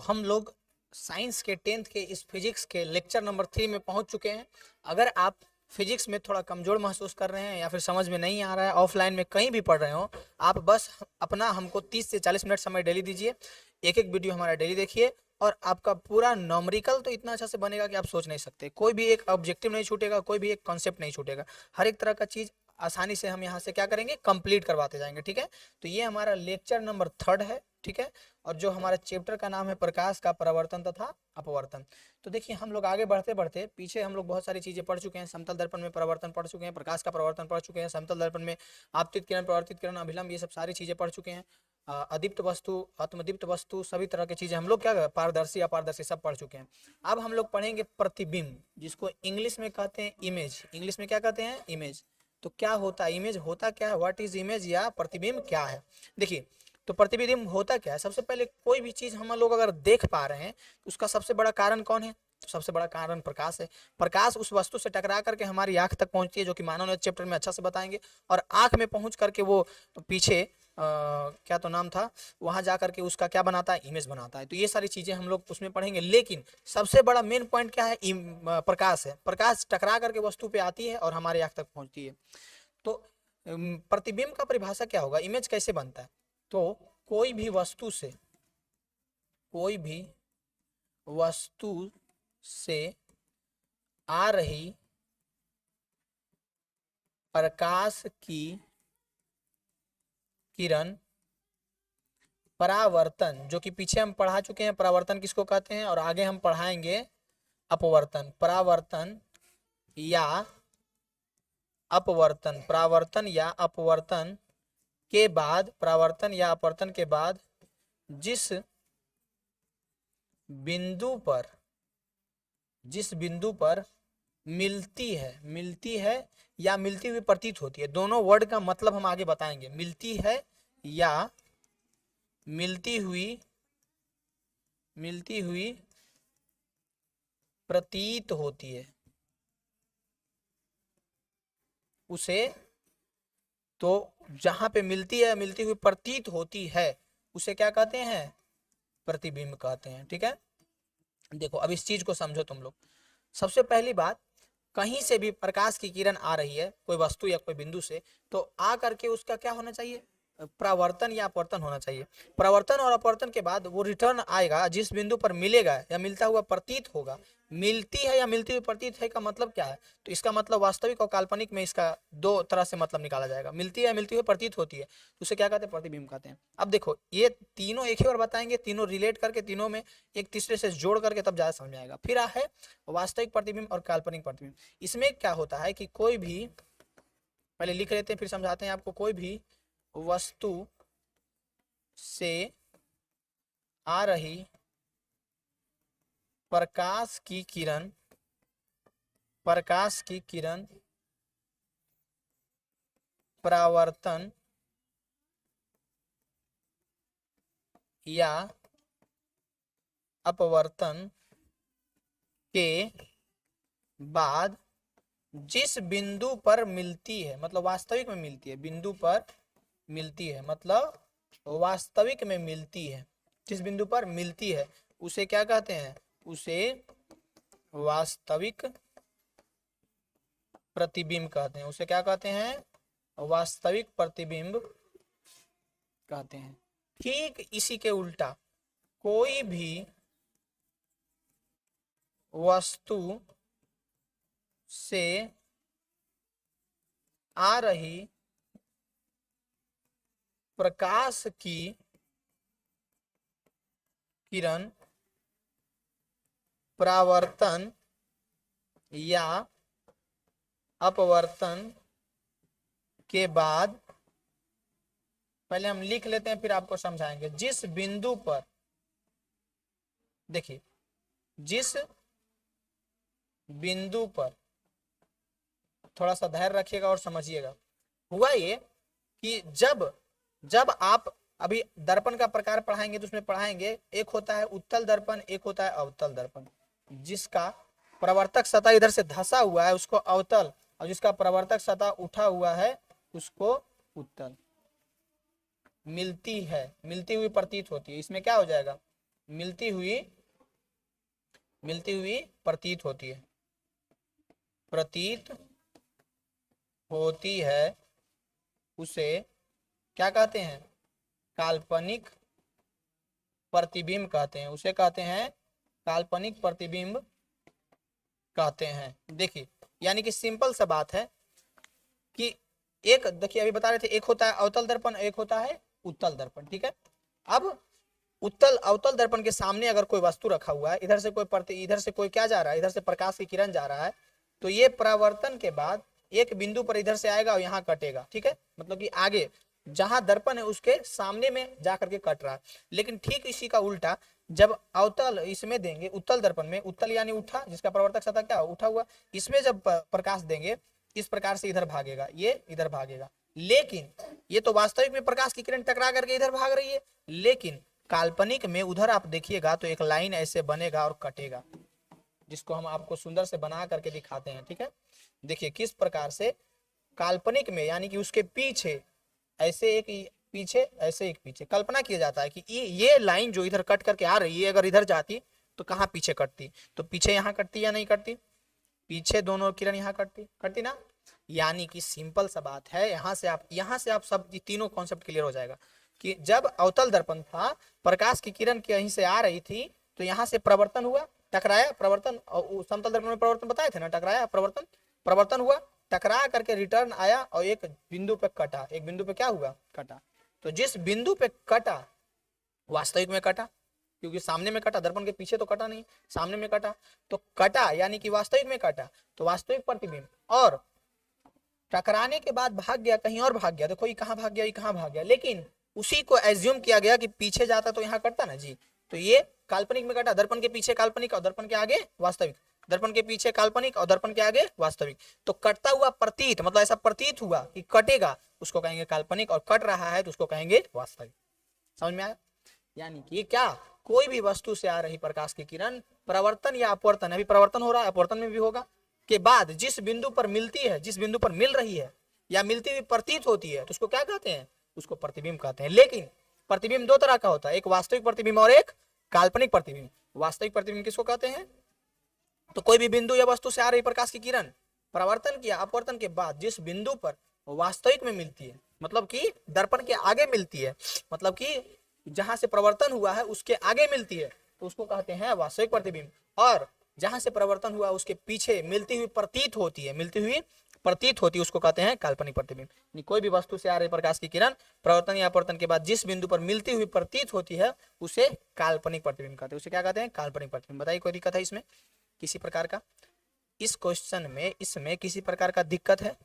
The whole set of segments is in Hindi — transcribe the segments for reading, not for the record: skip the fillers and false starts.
हम लोग साइंस के 10th के इस फिजिक्स के लेक्चर नंबर 3 में पहुंच चुके हैं। अगर आप फिजिक्स में थोड़ा कमजोर महसूस कर रहे हैं या फिर समझ में नहीं आ रहा है, ऑफलाइन में कहीं भी पढ़ रहे हो, आप बस अपना हमको 30 से 40 मिनट समय डेली दीजिए। एक एक वीडियो हमारा डेली देखिए और आपका पूरा नॉमरिकल तो इतना अच्छा से बनेगा कि आप सोच नहीं सकते। कोई भी एक ऑब्जेक्टिव नहीं छूटेगा, कोई भी एक कॉन्सेप्ट नहीं छूटेगा। हर एक तरह का चीज आसानी से हम यहाँ से क्या करेंगे, कंप्लीट करवाते जाएंगे। ठीक है, तो ये हमारा लेक्चर नंबर 3 है। ठीक है, और जो हमारा चैप्टर का नाम है प्रकाश का परावर्तन तथा अपवर्तन। तो देखिए हम लोग आगे बढ़ते बढ़ते पीछे हम लोग बहुत सारी चीजें पढ़ चुके हैं। समतल दर्पण में परावर्तन पढ़ चुके हैं, प्रकाश का परावर्तन पढ़ चुके हैं, समतल दर्पण में आपतित किरण, परावर्तित किरण, अभिलंब, ये सब सारी चीजें पढ़ चुके हैं। अदीप्त वस्तु, आत्मदीप्त वस्तु, सभी तरह की चीजें हम लोग क्या, पारदर्शी अपारदर्शी सब पढ़ चुके हैं। अब हम लोग पढ़ेंगे प्रतिबिंब, जिसको इंग्लिश में कहते हैं इमेज। इंग्लिश में क्या कहते हैं, इमेज। तो क्या होता है इमेज, होता क्या है, व्हाट इज इमेज, या प्रतिबिंब क्या है। देखिए तो प्रतिबिंब होता क्या है। सबसे पहले कोई भी चीज हम लोग अगर देख पा रहे हैं तो उसका सबसे बड़ा कारण कौन है, तो सबसे बड़ा कारण प्रकाश है। प्रकाश उस वस्तु से टकरा करके हमारी आंख तक पहुंचती है, जो कि मानव चैप्टर में अच्छा से बताएंगे। और आंख में पहुंच करके वो पीछे क्या तो नाम था, वहां जाकर के उसका क्या बनाता है, इमेज बनाता है। तो ये सारी चीजें हम लोग उसमें पढ़ेंगे। लेकिन सबसे बड़ा मेन पॉइंट क्या है, प्रकाश है। प्रकाश टकरा करके वस्तु पे आती है और हमारे आंख तक पहुंचती है। तो प्रतिबिंब का परिभाषा क्या होगा, इमेज कैसे बनता है। तो कोई भी वस्तु से, कोई भी वस्तु से आ रही प्रकाश की किरण, परावर्तन, जो कि पीछे हम पढ़ा चुके हैं, परावर्तन किसको कहते हैं, और आगे हम पढ़ाएंगे अपवर्तन। परावर्तन या अपवर्तन, परावर्तन या अपवर्तन के बाद, परावर्तन या अपवर्तन के बाद जिस बिंदु पर, जिस बिंदु पर मिलती है या मिलती हुई प्रतीत होती है, दोनों वर्ड का मतलब हम आगे बताएंगे। मिलती है या मिलती हुई प्रतीत होती है, उसे, तो जहां पे मिलती है, मिलती हुई प्रतीत होती है, उसे क्या कहते हैं, प्रतिबिंब कहते हैं। ठीक है, देखो अब इस चीज को समझो तुम लोग। सबसे पहली बात, कहीं से भी प्रकाश की किरण आ रही है कोई वस्तु या कोई बिंदु से, तो आ करके उसका क्या होना चाहिए, परावर्तन या अपवर्तन होना चाहिए। परावर्तन और अपवर्तन के बाद वो रिटर्न आएगा जिस बिंदु पर मिलेगा या मिलता हुआ प्रतीत होगा। मिलती है या मिलती हुई प्रतीत है का मतलब क्या है, तो इसका मतलब वास्तविक और काल्पनिक में इसका दो तरह से मतलब निकाला जाएगा। मिलती है या मिलती हुई प्रतीत होती है, तो उसे क्या कहते हैं, प्रतिबिंब कहते हैं। अब देखो ये तीनों एक ही बार बताएंगे, तीनों रिलेट करके, तीनों में एक तीसरे से जोड़ करके, तब ज्यादा समझ आएगा। फिर है वास्तविक प्रतिबिंब और काल्पनिक प्रतिबिंब। इसमें क्या होता है कि कोई भी, पहले लिख लेते हैं फिर समझाते हैं आपको। कोई भी वस्तु से आ रही प्रकाश की किरण, प्रकाश की किरण परावर्तन या अपवर्तन के बाद जिस बिंदु पर मिलती है, मतलब वास्तविक में मिलती है, बिंदु पर मिलती है मतलब वास्तविक में मिलती है, जिस बिंदु पर मिलती है उसे क्या कहते हैं, उसे वास्तविक प्रतिबिंब कहते हैं। उसे क्या कहते हैं, वास्तविक प्रतिबिंब कहते हैं। ठीक इसी के उल्टा, कोई भी वस्तु से आ रही प्रकाश की किरण परावर्तन या अपवर्तन के बाद, पहले हम लिख लेते हैं फिर आपको समझाएंगे। जिस बिंदु पर, देखिए जिस बिंदु पर, थोड़ा सा धैर्य रखिएगा और समझिएगा। हुआ ये कि जब जब आप अभी दर्पण का प्रकार पढ़ाएंगे तो उसमें पढ़ाएंगे, एक होता है उत्तल दर्पण, एक होता है अवतल दर्पण। जिसका प्रवर्तक सतह इधर से धंसा हुआ है उसको अवतल, और जिसका प्रवर्तक सतह उठा हुआ है उसको उत्तल। मिलती है, मिलती हुई प्रतीत होती है, इसमें क्या हो जाएगा, मिलती हुई प्रतीत होती है, उसे क्या कहते हैं? काल्पनिक प्रतिबिंब कहते हैं, उसे कहते हैं काल्पनिक प्रतिबिंब कहते हैं। देखिए यानी कि सिंपल सा बात है कि एक, देखिए अभी बता रहे थे, एक होता है अवतल दर्पण, एक होता है उत्तल दर्पण, ठीक है। अब अवतल दर्पण के सामने अगर कोई वस्तु रखा हुआ है, इधर से कोई क्या जा रहा है, इधर से प्रकाश की किरण जा रहा है, तो ये परावर्तन के बाद एक बिंदु पर इधर से आएगा और यहाँ कटेगा, ठीक है। मतलब कि आगे जहां दर्पण है उसके सामने में जाकर के कट रहा है। लेकिन ठीक इसी का उल्टा जब अवतल इसमें देंगे, उत्तल दर्पण में, उत्तल यानी उठा, जिसका प्रवर्तक सतह क्या उठा हुआ, इसमें जब प्रकाश देंगे इस प्रकार से इधर भागेगा, ये इधर भागेगा। लेकिन ये तो वास्तविक में प्रकाश की किरण टकरा करके इधर भाग रही है, लेकिन काल्पनिक में उधर आप देखिएगा तो एक लाइन ऐसे बनेगा और कटेगा, जिसको हम आपको सुंदर से बना करके दिखाते हैं, ठीक है। देखिए किस प्रकार से काल्पनिक में, यानी कि उसके पीछे ऐसे एक पीछे, ऐसे एक पीछे, कल्पना किया जाता है कि ये लाइन जो इधर कट करके आ रही है, अगर इधर जाती तो कहाँ पीछे कटती, तो पीछे यहाँ कटती या नहीं कटती, पीछे दोनों किरण यहाँ कटती ना। यानी कि सिंपल सा बात है, यहाँ से आप सब तीनों कॉन्सेप्ट क्लियर हो जाएगा कि जब अवतल दर्पण था, प्रकाश की किरण कहीं से आ रही थी, तो यहाँ से प्रवर्तन हुआ, टकराया, प्रवर्तन, और समतल दर्पण में प्रवर्तन बताए थे ना, टकराया, प्रवर्तन हुआ, टकरा करके रिटर्न आया और एक बिंदु पे कटा, एक बिंदु पे क्या हुआ, कटा। तो जिस बिंदु पे कटा वास्तविक में कटा, क्योंकि सामने में कटा, दर्पण के पीछे तो कटा नहीं, सामने में कटा, तो कटा यानी कि वास्तविक में कटा, तो वास्तविक प्रतिबिंब, और टकराने के बाद भाग गया, कहीं और भाग गया, देखो ये कहाँ भाग गया, ये कहाँ भाग गया, लेकिन उसी को एज्यूम किया गया कि पीछे जाता तो यहाँ कटता ना जी, तो ये काल्पनिक में कटा, दर्पण के पीछे काल्पनिक और दर्पण के आगे वास्तविक, दर्पण के पीछे काल्पनिक और दर्पण के आगे वास्तविक, तो कटता हुआ प्रतीत, मतलब ऐसा प्रतीत हुआ कि कटेगा, उसको कहेंगे काल्पनिक, और कट रहा है तो उसको कहेंगे वास्तविक। समझ में आया? यानी कि क्या, कोई भी वस्तु से आ रही प्रकाश की किरण प्रवर्तन या अपवर्तन, अभी प्रवर्तन हो रहा है, अपवर्तन में भी होगा, के बाद जिस बिंदु पर मिलती है, जिस बिंदु पर मिल रही है या मिलती हुई प्रतीत होती है, तो उसको क्या कहते हैं, उसको प्रतिबिंब कहते हैं। लेकिन प्रतिबिंब दो तरह का होता है, एक वास्तविक प्रतिबिंब और एक काल्पनिक प्रतिबिंब। वास्तविक प्रतिबिंब किसको कहते हैं, तो कोई भी बिंदु या वस्तु से आ रही प्रकाश की किरण प्रवर्तन या अपवर्तन के बाद जिस बिंदु पर वास्तविक में मिलती है, मतलब कि दर्पण के आगे मिलती है, मतलब कि जहां से प्रवर्तन हुआ है उसके आगे मिलती है, तो उसको कहते हैं वास्तविक प्रतिबिंब। और जहां से प्रवर्तन हुआ उसके पीछे मिलती हुई प्रतीत होती है, उसको कहते हैं काल्पनिक प्रतिबिंब। कोई भी वस्तु से आ रही प्रकाश की किरण प्रवर्तन या अपवर्तन के बाद जिस बिंदु पर मिलती हुई प्रतीत होती है उसे काल्पनिक प्रतिबिंब कहते हैं, उसे क्या कहते हैं, काल्पनिक प्रतिबिंब। बताइए कोई दिक्कत है इसमें किसी प्रकार का? इस क्वेश्चन में इसमें किसी प्रकार का दिक्कत है?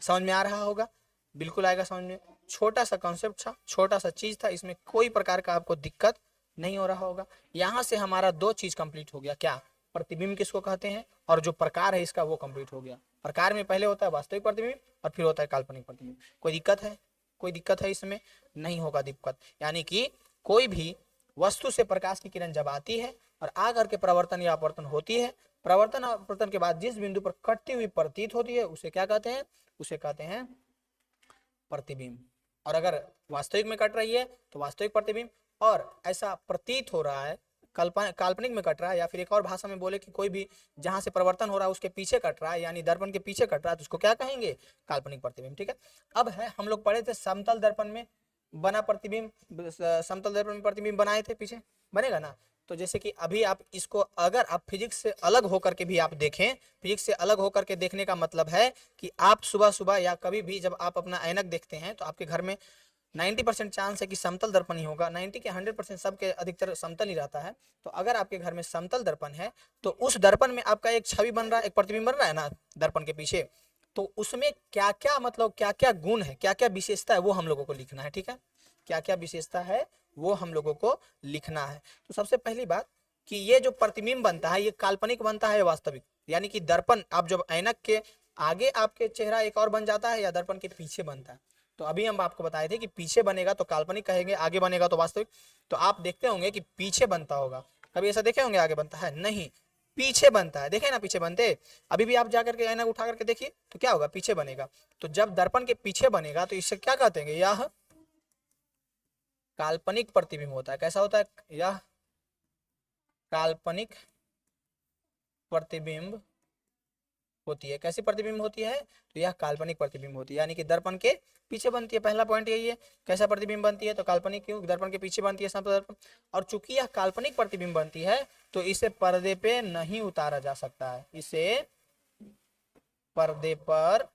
समझ में आ रहा होगा, बिल्कुल आएगा समझ में। छोटा सा कॉन्सेप्ट था, छोटा सा चीज था, इसमें कोई प्रकार का आपको दिक्कत नहीं हो रहा होगा। यहाँ से हमारा दो चीज कंप्लीट हो गया, क्या, प्रतिबिंब किसको कहते हैं और जो प्रकार है इसका वो कंप्लीट हो गया। प्रकार में पहले होता है वास्तविक प्रतिबिंब और फिर होता है काल्पनिक प्रतिबिंब। कोई दिक्कत है? कोई दिक्कत है इसमें? नहीं होगा दिक्कत। यानी कि कोई भी वस्तु से प्रकाश की किरण जब आती है और आकर के प्रवर्तन या अपवर्तन होती है, प्रवर्तन और अपवर्तन के बाद जिस बिंदु पर कटती हुई प्रतीत होती है उसे क्या कहते हैं, उसे कहते हैं प्रतिबिंब। और अगर वास्तविक में कट रही है तो वास्तविक प्रतिबिंब, और ऐसा प्रतीत हो रहा है काल्पनिक में कट रहा है, या फिर एक और भाषा में बोले कि कोई भी जहां से प्रवर्तन हो रहा है उसके पीछे कट रहा है, यानी दर्पण के पीछे कट रहा है, तो उसको क्या कहेंगे, काल्पनिक प्रतिबिंब। ठीक है। अब है, हम लोग पढ़े थे समतल दर्पण में बना प्रतिबिंब, समतल दर्पण में प्रतिबिंब बनाए थे, पीछे बनेगा ना। तो जैसे कि अभी आप इसको अगर आप फिजिक्स से अलग होकर के भी आप देखें, फिजिक्स से अलग होकर के देखने का मतलब है कि आप सुबह सुबह या कभी भी जब आप अपना ऐनक देखते हैं तो आपके घर में 90% चांस है कि समतल दर्पण ही होगा। 90 के 100% सबके अधिकतर समतल ही रहता है। तो अगर आपके घर में समतल दर्पण है तो उस दर्पण में आपका एक छवि बन रहा है, एक प्रतिबिंब बन रहा है ना दर्पण के पीछे, तो उसमें क्या क्या मतलब क्या क्या गुण है, क्या क्या विशेषता है, वो हम लोगों को लिखना है। ठीक है, क्या क्या विशेषता है वो हम लोगों को लिखना है। तो सबसे पहली बात कि ये जो प्रतिबिंब बनता है ये काल्पनिक बनता है वास्तविक, यानी कि दर्पण आप जब ऐनक के आगे आपके चेहरा एक और बन जाता है या दर्पण के पीछे बनता है। तो अभी हम आपको बताए थे कि पीछे बनेगा तो काल्पनिक कहेंगे, आगे बनेगा तो वास्तविक। तो आप देखते होंगे कि पीछे बनता होगा, कभी ऐसा देखे होंगे आगे बनता है? नहीं, पीछे बनता है। देखे ना पीछे बनते, अभी भी आप जाकर के ऐनक उठा करके देखिए तो क्या होगा, पीछे बनेगा। तो जब दर्पण के पीछे बनेगा तो इससे क्या कहते हैं, यह काल्पनिक प्रतिबिंब होता है। कैसा होता है? यह काल्पनिक प्रतिबिंब होती है। कैसी प्रतिबिंब होती है? तो यह काल्पनिक प्रतिबिंब होती है, यानी कि दर्पण के पीछे बनती है। पहला पॉइंट यही है। कैसा प्रतिबिंब बनती है? तो काल्पनिक। क्यों? दर्पण के पीछे बनती है समतल दर्पण। और चूंकि यह काल्पनिक प्रतिबिंब बनती है तो इसे पर्दे पे नहीं उतारा जा सकता है। इसे पर्दे पर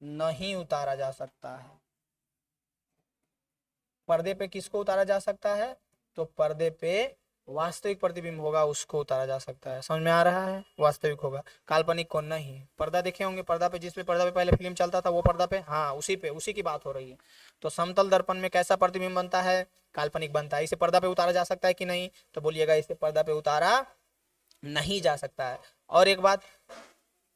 नहीं उतारा जा सकता है। पर्दे पे किसको उतारा जा सकता है? तो पर्दे पे वास्तविक प्रतिबिंब होगा उसको उतारा जा सकता है। समझ में आ रहा है? वास्तविक होगा, काल्पनिक को नहीं। पर्दा देखे होंगे, पर्दा पे, जिसपे पर्दा पे पहले फिल्म चलता था वो पर्दा पे, हाँ उसी पे, उसी की बात हो रही है। तो समतल दर्पण में कैसा प्रतिबिंब बनता है? काल्पनिक बनता है। इसे पर्दा पे उतारा जा सकता है कि नहीं? तो बोलिएगा इसे पर्दा पे उतारा नहीं जा सकता है। और एक बात,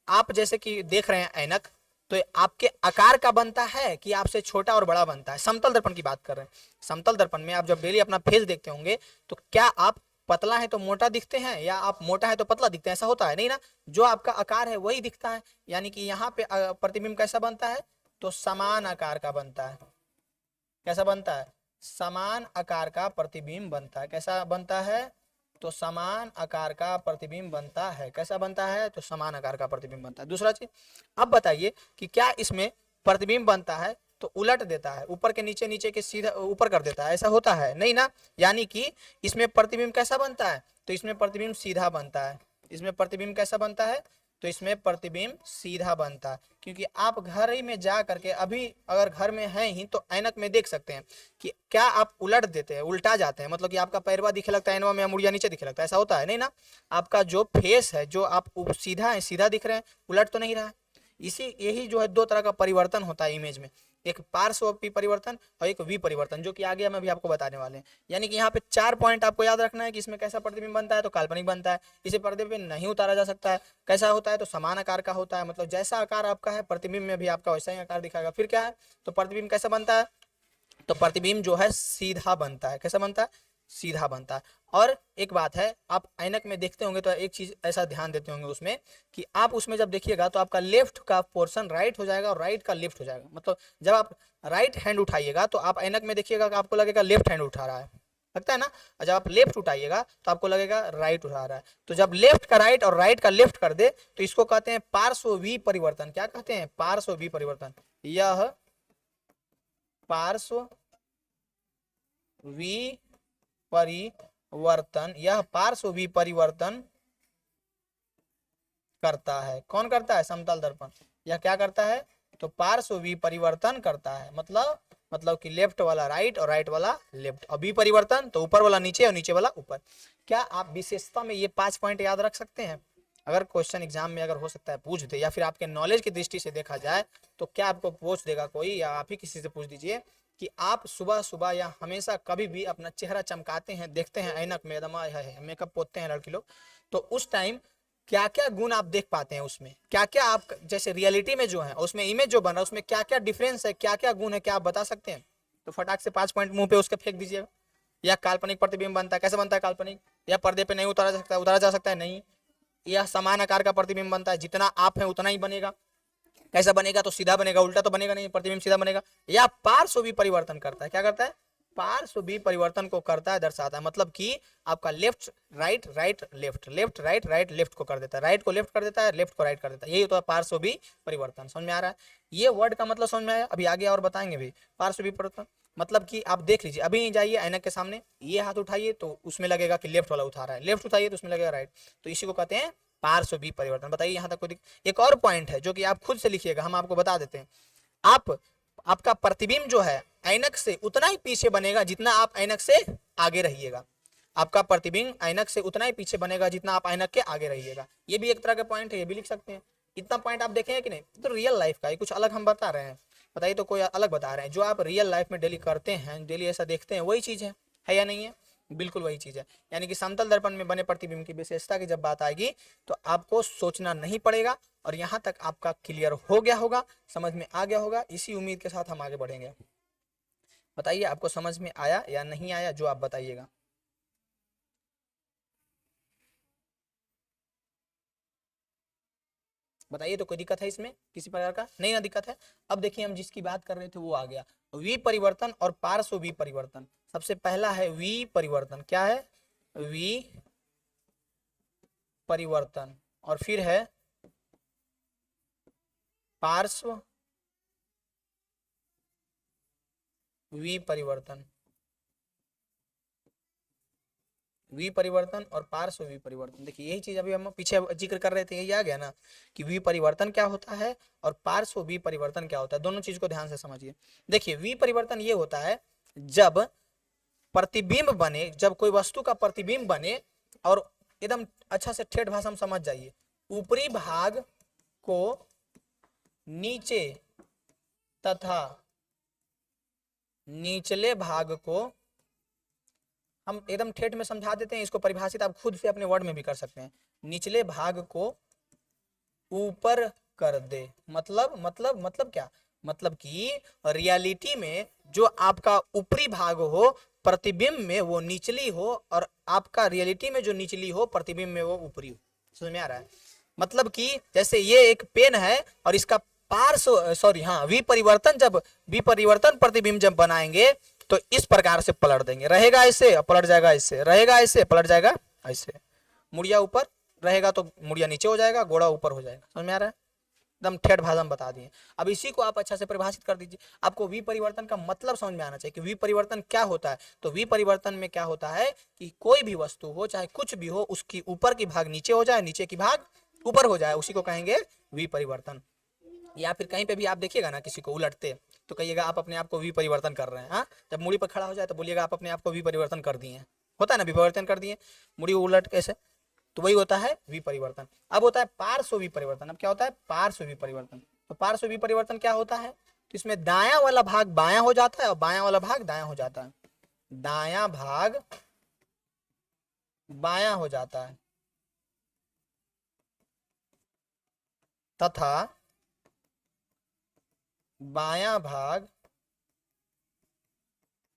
आप जैसे कि देख रहे हैं ऐनक, तो आपके आकार का बनता है कि आपसे छोटा और बड़ा बनता है? समतल दर्पण की बात कर रहे हैं। समतल दर्पण में आप जब डेली अपना फेस देखते होंगे तो क्या आप पतला है तो मोटा दिखते हैं, या आप मोटा है तो पतला दिखते हैं? ऐसा होता है नहीं ना। जो आपका आकार है वही दिखता है। यानी कि यहाँ पे प्रतिबिंब कैसा बनता है? तो समान आकार का बनता है। कैसा बनता है? समान आकार का प्रतिबिंब बनता है। कैसा बनता है? तो समान आकार का प्रतिबिंब बनता है। कैसा बनता है? तो समान आकार का प्रतिबिंब बनता है। दूसरा चीज, अब बताइए कि क्या इसमें प्रतिबिंब बनता है तो उलट देता है, ऊपर के नीचे, नीचे के सीधा ऊपर कर देता है? ऐसा होता है नहीं ना। यानी कि इसमें प्रतिबिंब कैसा बनता है? तो इसमें प्रतिबिंब सीधा बनता है। इसमें प्रतिबिंब कैसा बनता है? तो इसमें प्रतिबिंब सीधा बनता है। क्योंकि आप घर ही में जा करके, अभी अगर घर में हैं ही तो ऐनक में देख सकते हैं कि क्या आप उलट देते हैं, उल्टा जाते हैं, मतलब कि आपका पैरवा दिखे लगता है ऐनवा में, या मुड़िया नीचे दिखे लगता है? ऐसा होता है नहीं ना। आपका जो फेस है, जो आप सीधा है, सीधा दिख रहे हैं, उलट तो नहीं रहा है। इसी यही जो है दो तरह का परिवर्तन होता है इमेज में, एक पार्श्व परिवर्तन और एक विपरिवर्तन, जो कि आगे हम अभी आपको बताने वाले हैं। यानी कि यहाँ पे 4 पॉइंट आपको याद रखना है कि इसमें कैसा प्रतिबिंब बनता है? तो काल्पनिक बनता है। इसे पर्दे पे नहीं उतारा जा सकता है। कैसा होता है? तो समान आकार का होता है, मतलब जैसा आकार आपका है प्रतिबिंब में भी आपका वैसा ही आकार दिखाएगा। फिर क्या है? तो प्रतिबिंब कैसा बनता है? तो प्रतिबिंब जो है सीधा बनता है। कैसा बनता है? सीधा बनता है। और एक बात है, आप ऐनक में देखते होंगे तो एक चीज ऐसा ध्यान देते होंगे उसमें, कि आप उसमें जब देखिएगा तो आपका लेफ्ट का पोर्शन राइट हो जाएगा और राइट का लेफ्ट हो जाएगा। मतलब जब आप राइट हैंड उठाइएगा तो आप ऐनक में देखिएगा कि आपको लगेगा लेफ्ट हैंड उठा रहा है, लगता है ना। और जब आप लेफ्ट उठाइएगा तो आपको लगेगा राइट उठा रहा है। तो जब लेफ्ट का राइट और राइट का लेफ्ट कर दे तो इसको कहते हैं पार्श्व विपरिवर्तन। क्या कहते हैं? पार्श्व विपरिवर्तन। यह पार्श्व विपरिवर्तन, यह पार्श्व विपरिवर्तन करता है। कौन करता है? समतल दर्पण। यह क्या करता है? तो पार्श्व विपरिवर्तन करता है। मतलब कि लेफ्ट वाला राइट और राइट वाला लेफ्ट। और विपरिवर्तन तो ऊपर वाला नीचे और नीचे वाला ऊपर। क्या आप विशेषता में ये 5 पॉइंट याद रख सकते हैं? अगर क्वेश्चन एग्जाम में अगर हो सकता है पूछ दे, या फिर आपके नॉलेज की दृष्टि से देखा जाए तो क्या आपको पूछ देगा कोई, या आप ही किसी से पूछ दीजिए कि आप सुबह सुबह या हमेशा कभी भी अपना चेहरा चमकाते हैं, देखते हैं ऐनक में, एकदम है मेकअप पोतते हैं लड़की लोग, तो उस टाइम क्या क्या गुण आप देख पाते हैं उसमें? क्या क्या आप, जैसे रियलिटी में जो है उसमें इमेज जो बन रहा है उसमें क्या क्या डिफरेंस है, क्या क्या गुण है, क्या आप बता सकते हैं? तो फटाक से 5 पॉइंट मुंह पे उसके फेंक दीजिएगा। या काल्पनिक प्रतिबिंब बनता है, कैसे बनता है काल्पनिक? या पर्दे पे नहीं उतारा जा सकता, उतारा जा सकता है नहीं। यह समान आकार का प्रतिबिंब बनता है, जितना आप है उतना ही बनेगा। कैसा बनेगा? तो सीधा बनेगा, उल्टा तो बनेगा नहीं, प्रतिबिंब सीधा बनेगा। या पार्श्व भी परिवर्तन करता है। क्या करता है? पार्श्व भी परिवर्तन को करता है, दर्शाता है। मतलब कि आपका left right, right left, left right, right left को कर देता है, राइट को लेफ्ट कर देता है, लेफ्ट को राइट कर देता है। यही होता है पार्श्व भी परिवर्तन। समझ में आ रहा है? ये वर्ड का मतलब समझ में आया? अभी आगे और बताएंगे भी। पार्श्व भी परिवर्तन मतलब कि आप देख लीजिए, अभी जाइए ऐनक के सामने, ये हाथ उठाइए तो उसमें लगेगा कि लेफ्ट वाला उठा रहा है, लेफ्ट उठाइए तो उसमें लगेगा राइट। तो इसी को कहते हैं पार्श्व भी परिवर्तन। बताइए यहाँ तक कोई एक और पॉइंट है जो कि आप खुद से लिखिएगा, हम आपको बता देते हैं। आपका प्रतिबिंब जो है ऐनक से उतना ही पीछे बनेगा जितना आप ऐनक से आगे रहिएगा। आपका प्रतिबिंब ऐनक से उतना ही पीछे बनेगा जितना आप ऐनक के आगे रहिएगा। ये भी एक तरह का पॉइंट है, ये भी लिख सकते हैं। इतना पॉइंट आप देखें कि नहीं? तो रियल लाइफ का, ये कुछ अलग हम बता रहे हैं। बताइए तो कोई अलग बता रहे हैं? जो आप रियल लाइफ में डेली करते हैं, डेली ऐसा देखते हैं, वही चीज है या नहीं है? बिल्कुल वही चीज है। यानी कि समतल दर्पण में बने प्रतिबिंब की विशेषता की जब बात आएगी तो आपको सोचना नहीं पड़ेगा। और यहाँ तक आपका क्लियर हो गया होगा, समझ में आ गया होगा। इसी उम्मीद के साथ हम आगे बढ़ेंगे। बताइए आपको समझ में आया या नहीं आया, जो आप बताइएगा। बताइए तो कोई दिक्कत है इसमें? किसी प्रकार का नहीं ना दिक्कत है? अब देखिए हम जिसकी बात कर रहे थे वो आ गया, विपरिवर्तन और पार्श्व विपरिवर्तन। सबसे पहला है विपरिवर्तन। क्या है? परिवर्तन और फिर है पार्श्व विपरिवर्तन, विपरिवर्तन और पार्श्व विपरिवर्तन। देखिए यही चीज अभी हम पीछे जिक्र कर रहे थे, यही आ गया ना कि विपरिवर्तन क्या होता है और पार्श्व विपरिवर्तन क्या होता है। दोनों चीज को ध्यान से समझिए। देखिए विपरिवर्तन ये होता है जब प्रतिबिंब बने, जब कोई वस्तु का प्रतिबिंब बने और एकदम अच्छा से ठेठ भाषा में समझ जाइए, ऊपरी भाग को नीचे तथा निचले भाग को, हम एकदम ठेठ में समझा देते हैं, इसको परिभाषित आप खुद से अपने वर्ड में भी कर सकते हैं। निचले भाग को ऊपर कर दे, मतलब क्या, मतलब कि रियलिटी में जो आपका ऊपरी भाग हो प्रतिबिंब में वो निचली हो और आपका रियलिटी में जो निचली हो प्रतिबिंब में वो ऊपरी हो। समझ में आ रहा है? मतलब कि जैसे ये एक पेन है और इसका पार्श्व सॉरी हाँ विपरिवर्तन, जब विपरिवर्तन प्रतिबिंब जब बनाएंगे तो इस प्रकार से पलट देंगे, रहेगा ऐसे और पलट जाएगा ऐसे, रहेगा ऐसे पलट जाएगा ऐसे, मुड़िया ऊपर रहेगा तो मुड़िया नीचे हो जाएगा, गोड़ा ऊपर हो जाएगा। समझ में आ रहा है? एकदम ठेठ भाषा में बता दिए। अब इसी को आप अच्छा से परिभाषित कर दीजिए, आपको विपरिवर्तन का मतलब समझ में आना चाहिए कि विपरिवर्तन क्या होता है। तो विपरिवर्तन में क्या होता है कि कोई भी वस्तु हो चाहे कुछ भी हो, उसकी ऊपर की भाग नीचे हो जाए, नीचे की भाग ऊपर हो जाए, उसी को कहेंगे विपरिवर्तन। या फिर कहीं पे भी आप देखिएगा ना किसी को उलटते तो कहिएगा आप अपने आप को विपरिवर्तन कर रहे हैं। हाँ, जब मुड़ी पर खड़ा हो जाए तो बोलिएगा आप अपने आप को विपरिवर्तन कर दिए। होता है ना, विपरिवर्तन कर दिए, मुड़ी उलट कैसे, तो वही होता है विपरिवर्तन। अब होता है पार्श्व विपरिवर्तन। अब क्या होता है पार्श्व विपरिवर्तन? तो पार्श्व विपरिवर्तन क्या होता है, तो इसमें दायां वाला भाग बायां हो जाता है और बायां वाला भाग दायां हो जाता है, दायां भाग बायां हो जाता है तथा बायां भाग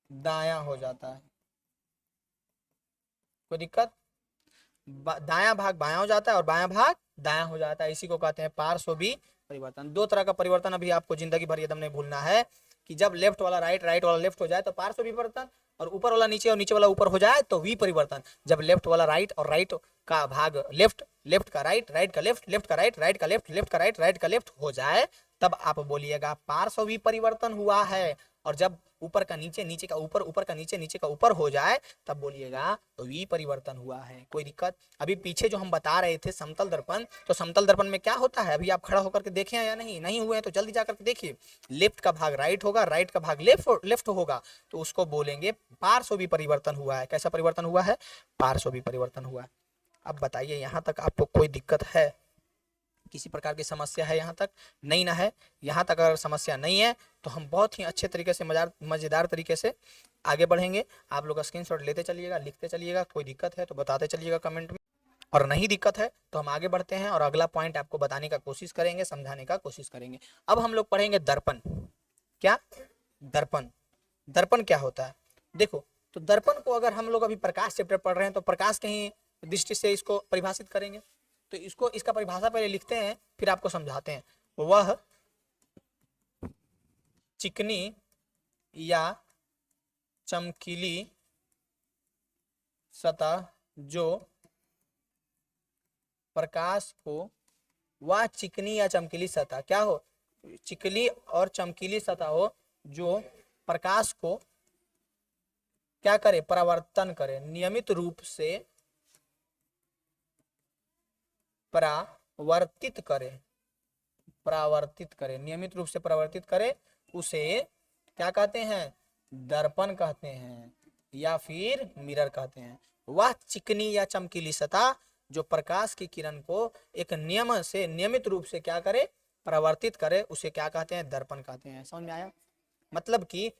दायां हो जाता है। कोई दिक्कत? दायां भाग बायां हो जाता है और बायां भाग दायां हो जाता है, इसी को कहते हैं पार्श्व परिवर्तन। दो तरह का परिवर्तन अभी आपको जिंदगी भर एकदम नहीं भूलना है कि जब लेफ्ट वाला राइट, राइट वाला लेफ्ट हो जाए तो पार्श्व परिवर्तन, और ऊपर वाला नीचे और नीचे वाला ऊपर हो जाए तो विपरिवर्तन। जब लेफ्ट वाला राइट और राइट का भाग लेफ्ट, लेफ्ट का राइट, राइट का लेफ्ट, लेफ्ट का राइट, राइट का लेफ्ट, लेफ्ट का राइट, राइट का लेफ्ट हो जाए तब आप बोलिएगा पार्श्व विपरिवर्तन हुआ है। और जब ऊपर का नीचे, नीचे का ऊपर, ऊपर का नीचे, नीचे का ऊपर हो जाए तब बोलिएगा तो विपरिवर्तन हुआ है। कोई दिक्कत? अभी पीछे जो हम बता रहे थे समतल दर्पण, तो समतल दर्पण में क्या होता है अभी आप खड़ा होकर के देखे हैं या नहीं? नहीं हुए हैं तो जल्दी जाकर के देखिए। लेफ्ट का भाग राइट होगा, राइट का भाग लेफ्ट लेफ्ट होगा, तो उसको बोलेंगे पार्श्व विपरिवर्तन हुआ है। कैसा परिवर्तन हुआ है? पार्श्व विपरिवर्तन हुआ है। अब बताइए यहाँ तक आपको कोई दिक्कत है? किसी प्रकार की समस्या है यहाँ तक? नहीं ना है? यहाँ तक अगर समस्या नहीं है तो हम बहुत ही अच्छे तरीके से मजेदार तरीके से आगे बढ़ेंगे। आप लोग स्क्रीनशॉट लेते चलिएगा, लिखते चलिएगा, कोई दिक्कत है तो बताते चलिएगा कमेंट में, और नहीं दिक्कत है तो हम आगे बढ़ते हैं और अगला पॉइंट आपको बताने का कोशिश करेंगे, समझाने का कोशिश करेंगे। अब हम लोग पढ़ेंगे दर्पण। क्या? दर्पण। दर्पण क्या होता है? देखो, तो दर्पण को अगर हम लोग अभी प्रकाश चैप्टर पढ़ रहे हैं तो प्रकाश के ही दृष्टि से इसको परिभाषित करेंगे। तो इसको, इसका परिभाषा पहले लिखते हैं फिर आपको समझाते हैं। वह चिकनी या चमकीली सतह जो प्रकाश को, वह चिकनी या चमकीली सतह क्या हो? चिकनी और चमकीली सतह हो जो प्रकाश को क्या करे? परावर्तन करे, नियमित रूप से परावर्तित करे, परावर्तित करे, नियमित रूप से परावर्तित करे, उसे क्या कहते हैं? दर्पण कहते हैं या फिर मिरर कहते हैं। वह चिकनी या चमकीली सतह जो प्रकाश की किरण को एक नियम से, नियमित रूप से क्या करे? परावर्तित करे, उसे क्या कहते हैं? दर्पण कहते हैं। समझ में आया? मतलब कि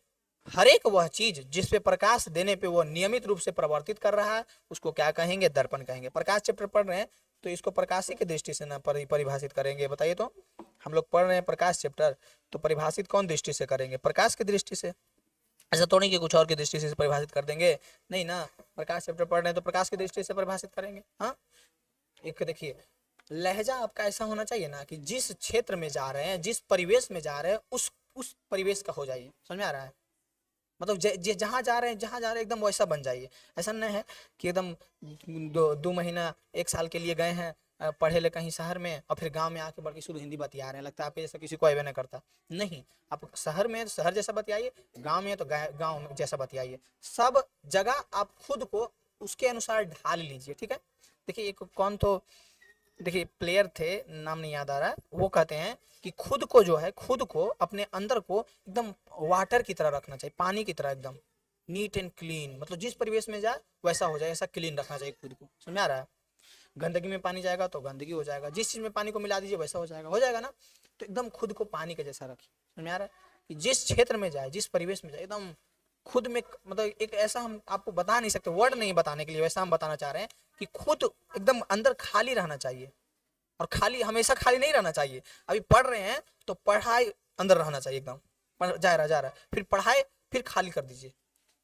हर एक वह चीज जिस पे प्रकाश देने पे वो नियमित रूप से परिवर्तित कर रहा है उसको क्या कहेंगे? दर्पण कहेंगे। प्रकाश चैप्टर पढ़ रहे हैं तो इसको प्रकाशी की दृष्टि से ना परिभाषित करेंगे, बताइए तो। हम लोग पढ़ रहे हैं प्रकाश चैप्टर, तो परिभाषित कौन दृष्टि से करेंगे? प्रकाश की दृष्टि से। ऐसा तो नहीं कि कुछ और की दृष्टि से परिभाषित कर देंगे, नहीं ना। प्रकाश चैप्टर पढ़ रहे हैं तो प्रकाश की दृष्टि से परिभाषित करेंगे। हाँ, एक देखिए, लहजा आपका ऐसा होना चाहिए ना कि जिस क्षेत्र में जा रहे हैं, जिस परिवेश में जा रहे हैं, उस परिवेश का हो जाइए। समझ में आ रहा है? मतलब जहाँ जा रहे हैं, जहाँ जा रहे हैं एकदम वैसा बन जाइए। ऐसा नहीं है कि एकदम 2 महीना 1 साल के लिए गए हैं पढ़े ले कहीं शहर में और फिर गांव में आके बल्कि शुद्ध हिंदी बतिया रहे हैं, लगता है आपके जैसा किसी को अवे नहीं करता। नहीं, आप शहर में शहर जैसा बतियाइए, गांव में तो गांव में जैसा बतियाइए। सब जगह आप खुद को उसके अनुसार ढाल लीजिए, ठीक है। देखिए एक कौन तो, देखिए प्लेयर थे, नाम नहीं याद आ रहा है, वो कहते हैं कि खुद को जो है, खुद को अपने अंदर को एकदम वाटर की तरह रखना चाहिए, पानी की तरह एकदम नीट एंड क्लीन, मतलब जिस परिवेश में जाए वैसा हो जाए, ऐसा क्लीन रखना चाहिए खुद को, समझ आ रहा है। गंदगी में पानी जाएगा तो गंदगी हो जाएगा, जिस चीज में पानी को मिला दीजिए वैसा हो जाएगा ना। तो एकदम खुद को पानी के जैसा रखिए, समझ आ रहा है, कि जिस क्षेत्र में जाए, जिस परिवेश में जाए, एकदम खुद में, मतलब एक ऐसा, हम आपको बता नहीं सकते, वर्ड नहीं बताने के लिए, वैसा हम बताना चाह रहे हैं कि खुद एकदम अंदर खाली रहना चाहिए। और खाली हमेशा खाली नहीं रहना चाहिए, अभी पढ़ रहे हैं तो पढ़ाई अंदर रहना चाहिए एकदम, जा रहा है, फिर पढ़ाई, फिर खाली कर दीजिए,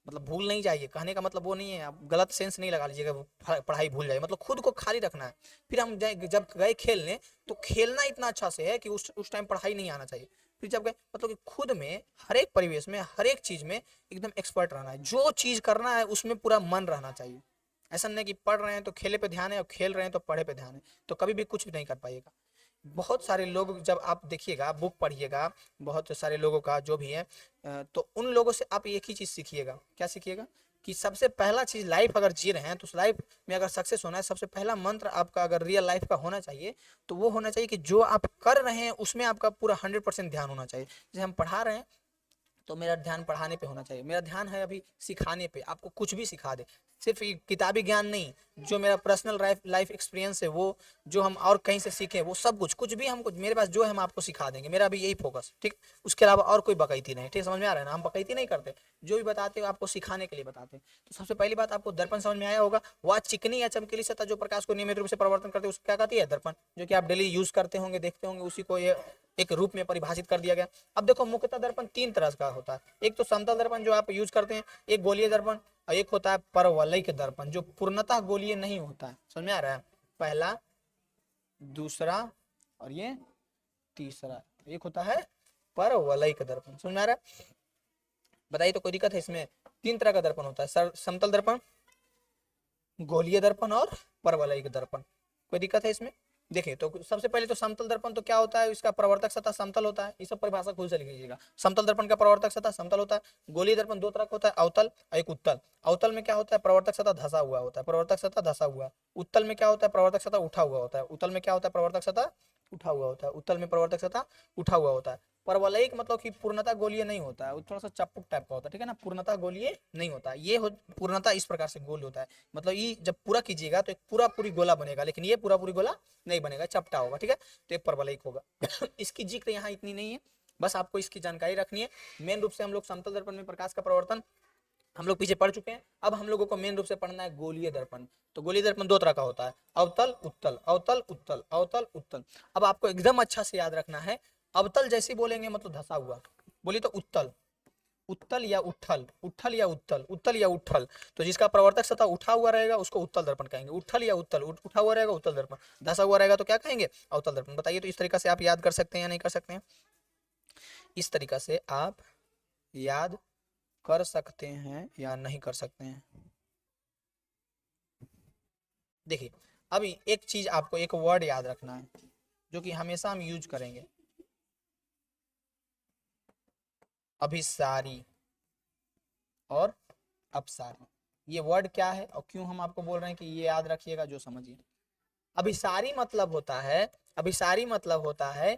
मतलब भूल नहीं जाइए। कहने का मतलब वो नहीं है, आप गलत सेंस नहीं लगा लीजिएगा पढ़ाई भूल जाइए, मतलब खुद को खाली रखना है। फिर हम जब गए खेलने, तो खेलना इतना अच्छा से है कि उस टाइम पढ़ाई नहीं आना चाहिए। फिर जब गए, मतलब कि खुद में हर एक परिवेश में, हर एक चीज में एकदम एक्सपर्ट रहना है, जो चीज करना है उसमें पूरा मन रहना चाहिए। ऐसा नहीं कि पढ़ रहे हैं तो खेले पे ध्यान है और खेल रहे हैं तो पढ़े पे ध्यान है, तो कभी भी कुछ भी नहीं कर पाइएगा। बहुत सारे लोग, जब आप देखिएगा, बुक पढ़िएगा बहुत सारे लोगों का जो भी है, तो उन लोगों से आप एक ही चीज सीखिएगा। क्या सीखिएगा? कि सबसे पहला चीज, लाइफ अगर जी रहे हैं तो उस लाइफ में अगर सक्सेस होना है, सबसे पहला मंत्र आपका अगर रियल लाइफ का होना चाहिए, तो वो होना चाहिए कि जो आप कर रहे हैं उसमें आपका पूरा 100% ध्यान होना चाहिए। जैसे हम पढ़ा रहे हैं तो मेरा ध्यान पढ़ाने पे होना चाहिए, मेरा ध्यान है अभी सिखाने पे, आपको कुछ भी सिखा दे, सिर्फ किताबी ज्ञान नहीं, जो मेरा पर्सनल लाइफ एक्सपीरियंस है, वो जो हम और कहीं से सीखे, वो सब कुछ भी हमको, मेरे पास जो है हम आपको सिखा देंगे, मेरा भी यही फोकस, ठीक। उसके अलावा और कोई बकैती नहीं, ठीक, समझ में आ रहा है ना, हम बकैती नहीं करते, जो भी बताते हो आपको सिखाने के लिए बताते हैं। तो सबसे पहली बात, आपको दर्पण समझ में आया होगा, वह चिकनी या चमकीली सतह जो प्रकाश को नियमित रूप से परिवर्तन करते हैं उसको क्या कहती है? दर्पण। जो कि आप डेली यूज करते होंगे, देखते होंगे, उसी को ये एक रूप में परिभाषित कर दिया गया। अब देखो, मुख्यतः दर्पण 3 तरह का होता है। एक तो समतल दर्पण जो आप यूज करते हैं, एक गोलीय दर्पण, और एक होता है परवलयिक दर्पण जो पूर्णतः गोलीय नहीं होता है। समझ में आ रहा है? पहला, दूसरा और ये तीसरा, एक होता है परवलयिक दर्पण। समझ में आ रहा है? बताइए तो कोई दिक्कत है इसमें? 3 तरह का दर्पण होता है, समतल दर्पण, गोलीय दर्पण और परवलयिक दर्पण। कोई दिक्कत है इसमें? देखिए तो सबसे पहले तो समतल दर्पण तो क्या होता है, इसका प्रवर्तक सतह समतल होता है, ये सब परिभाषा खुद से लिख लीजिएगा। समतल दर्पण का प्रवर्तक सतह समतल होता है। गोलीय दर्पण 2 तरह का होता है, अवतल और एक उत्तल। अवतल में क्या होता है? प्रवर्तक सतह धसा हुआ होता है, प्रवर्तक सतह धसा हुआ। उत्तल में क्या होता है? प्रवर्तक सतह उठा हुआ होता है। उत्तल में क्या होता है? प्रवर्तक सतह उठा हुआ होता है। उत्तल में प्रवर्तक सतह उठा हुआ होता है। परवलयिक मतलब कि पूर्णतः गोलीय नहीं होता है, वो थोड़ा सा चपक टाइप का होता है, ठीक है ना, पूर्णतः गोलीय नहीं होता है। ये पूर्णतः इस प्रकार से गोल होता है, मतलब ये जब पूरा कीजिएगा तो एक पूरा पूरी गोला बनेगा, लेकिन ये पूरा पूरी गोला नहीं बनेगा, चपटा होगा, ठीक है। तो एक परवलयिक होगा। इसकी जिक्र यहाँ इतनी नहीं है, बस आपको इसकी जानकारी रखनी है। मेन रूप से हम लोग समतल दर्पण में प्रकाश का प्रवर्तन हम लोग पीछे पढ़ चुके हैं। अब हम लोगों को मेन रूप से पढ़ना है गोलीय दर्पण। तो गोलीय दर्पण 2 तरह का होता है, अवतल उत्तल, अवतल उत्तल, अवतल उत्तल। अब आपको एकदम अच्छा से याद रखना है, अवतल जैसे बोलेंगे मतलब धसा हुआ, बोलिए तो उत्तल, उत्तल या उठल, उठल या उत्तल, उत्तल या उठल। तो जिसका प्रवर्तक सतह उठा हुआ रहेगा उसको उत्तल दर्पण कहेंगे। उठल या उत्तल, उठा हुआ रहेगा उत्तल दर्पण, धसा हुआ रहेगा तो क्या कहेंगे? अवतल दर्पण। बताइए तो इस तरीका से आप याद कर सकते हैं या नहीं कर सकते हैं? इस तरीका से आप याद कर सकते हैं या नहीं कर सकते हैं? देखिए, अभी एक चीज आपको, एक वर्ड याद रखना है जो कि हमेशा हम यूज करेंगे, अभिसारी और अपसारी। ये वर्ड क्या है और क्यों हम आपको बोल रहे हैं कि ये याद रखिएगा, जो समझिए। अभिसारी मतलब होता है, अभिसारी मतलब होता है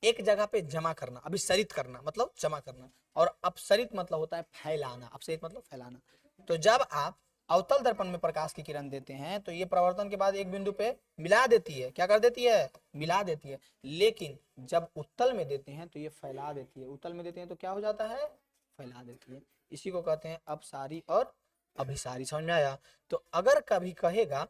एक जगह पे जमा करना, अभिसरित करना मतलब जमा करना, और अपसरित मतलब होता है फैलाना, अपसरित मतलब फैलाना। तो जब आप अवतल दर्पण में प्रकाश की किरण देते हैं तो ये प्रवर्तन के बाद एक बिंदु पे मिला देती है, क्या कर देती है? मिला देती है। लेकिन जब उत्तल में देते हैं तो ये फैला देती है, उत्तल में देते हैं तो क्या हो जाता है? फैला देती है। इसी को कहते हैं अपसारी और अभिसारी। समझ में आया? तो अगर कभी कहेगा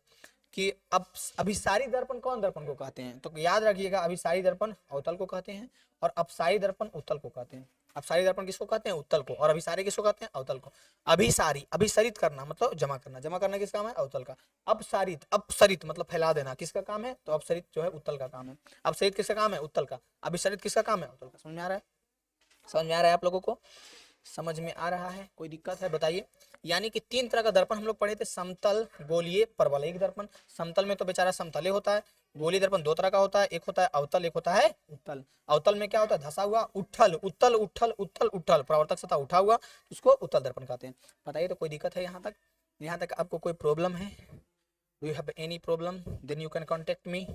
कि अब अभिसारी दर्पण कौन दर्पण को कहते हैं, तो याद रखिएगा, अभिसारी दर्पण अवतल को कहते हैं और अपसारी दर्पण उत्तल को कहते हैं। अपसारी दर्पण किसको कहते हैं? उत्तल को। और अभिसारी किसको कहते हैं? अवतल को। अभिसारी, अभिसरित करना मतलब जमा करना, जमा करना किसका काम है? अवतल का। अपसारित, अपसरित मतलब फैला देना, किसका काम है? तो अपसरित जो है उत्तल का काम है। अपसरित किसका काम है? उत्तल का। अभिसरित किसका काम है? अवतल का। समझ में आ रहा है? समझ में आ रहा है आप लोगों को? समझ में आ रहा है? कोई दिक्कत है बताइए। यानी कि 3 तरह का दर्पण हम लोग पढ़े थे, समतल, गोलीय, परवलयिक दर्पण। समतल में तो बेचारा समतले होता है। गोलीय दर्पण 2 तरह का होता है, एक होता है अवतल, एक होता है उत्तल। अवतल में क्या होता है? धसा हुआ, उठल, उत्तल, उठल, उत्तल, उठल, प्रवर्तक सतह उठा हुआ, उसको उत्तल दर्पण कहते हैं। बताइए तो कोई दिक्कत है यहाँ तक? यहाँ तक आपको कोई प्रॉब्लम है? Do you have any problem? Then you can contact me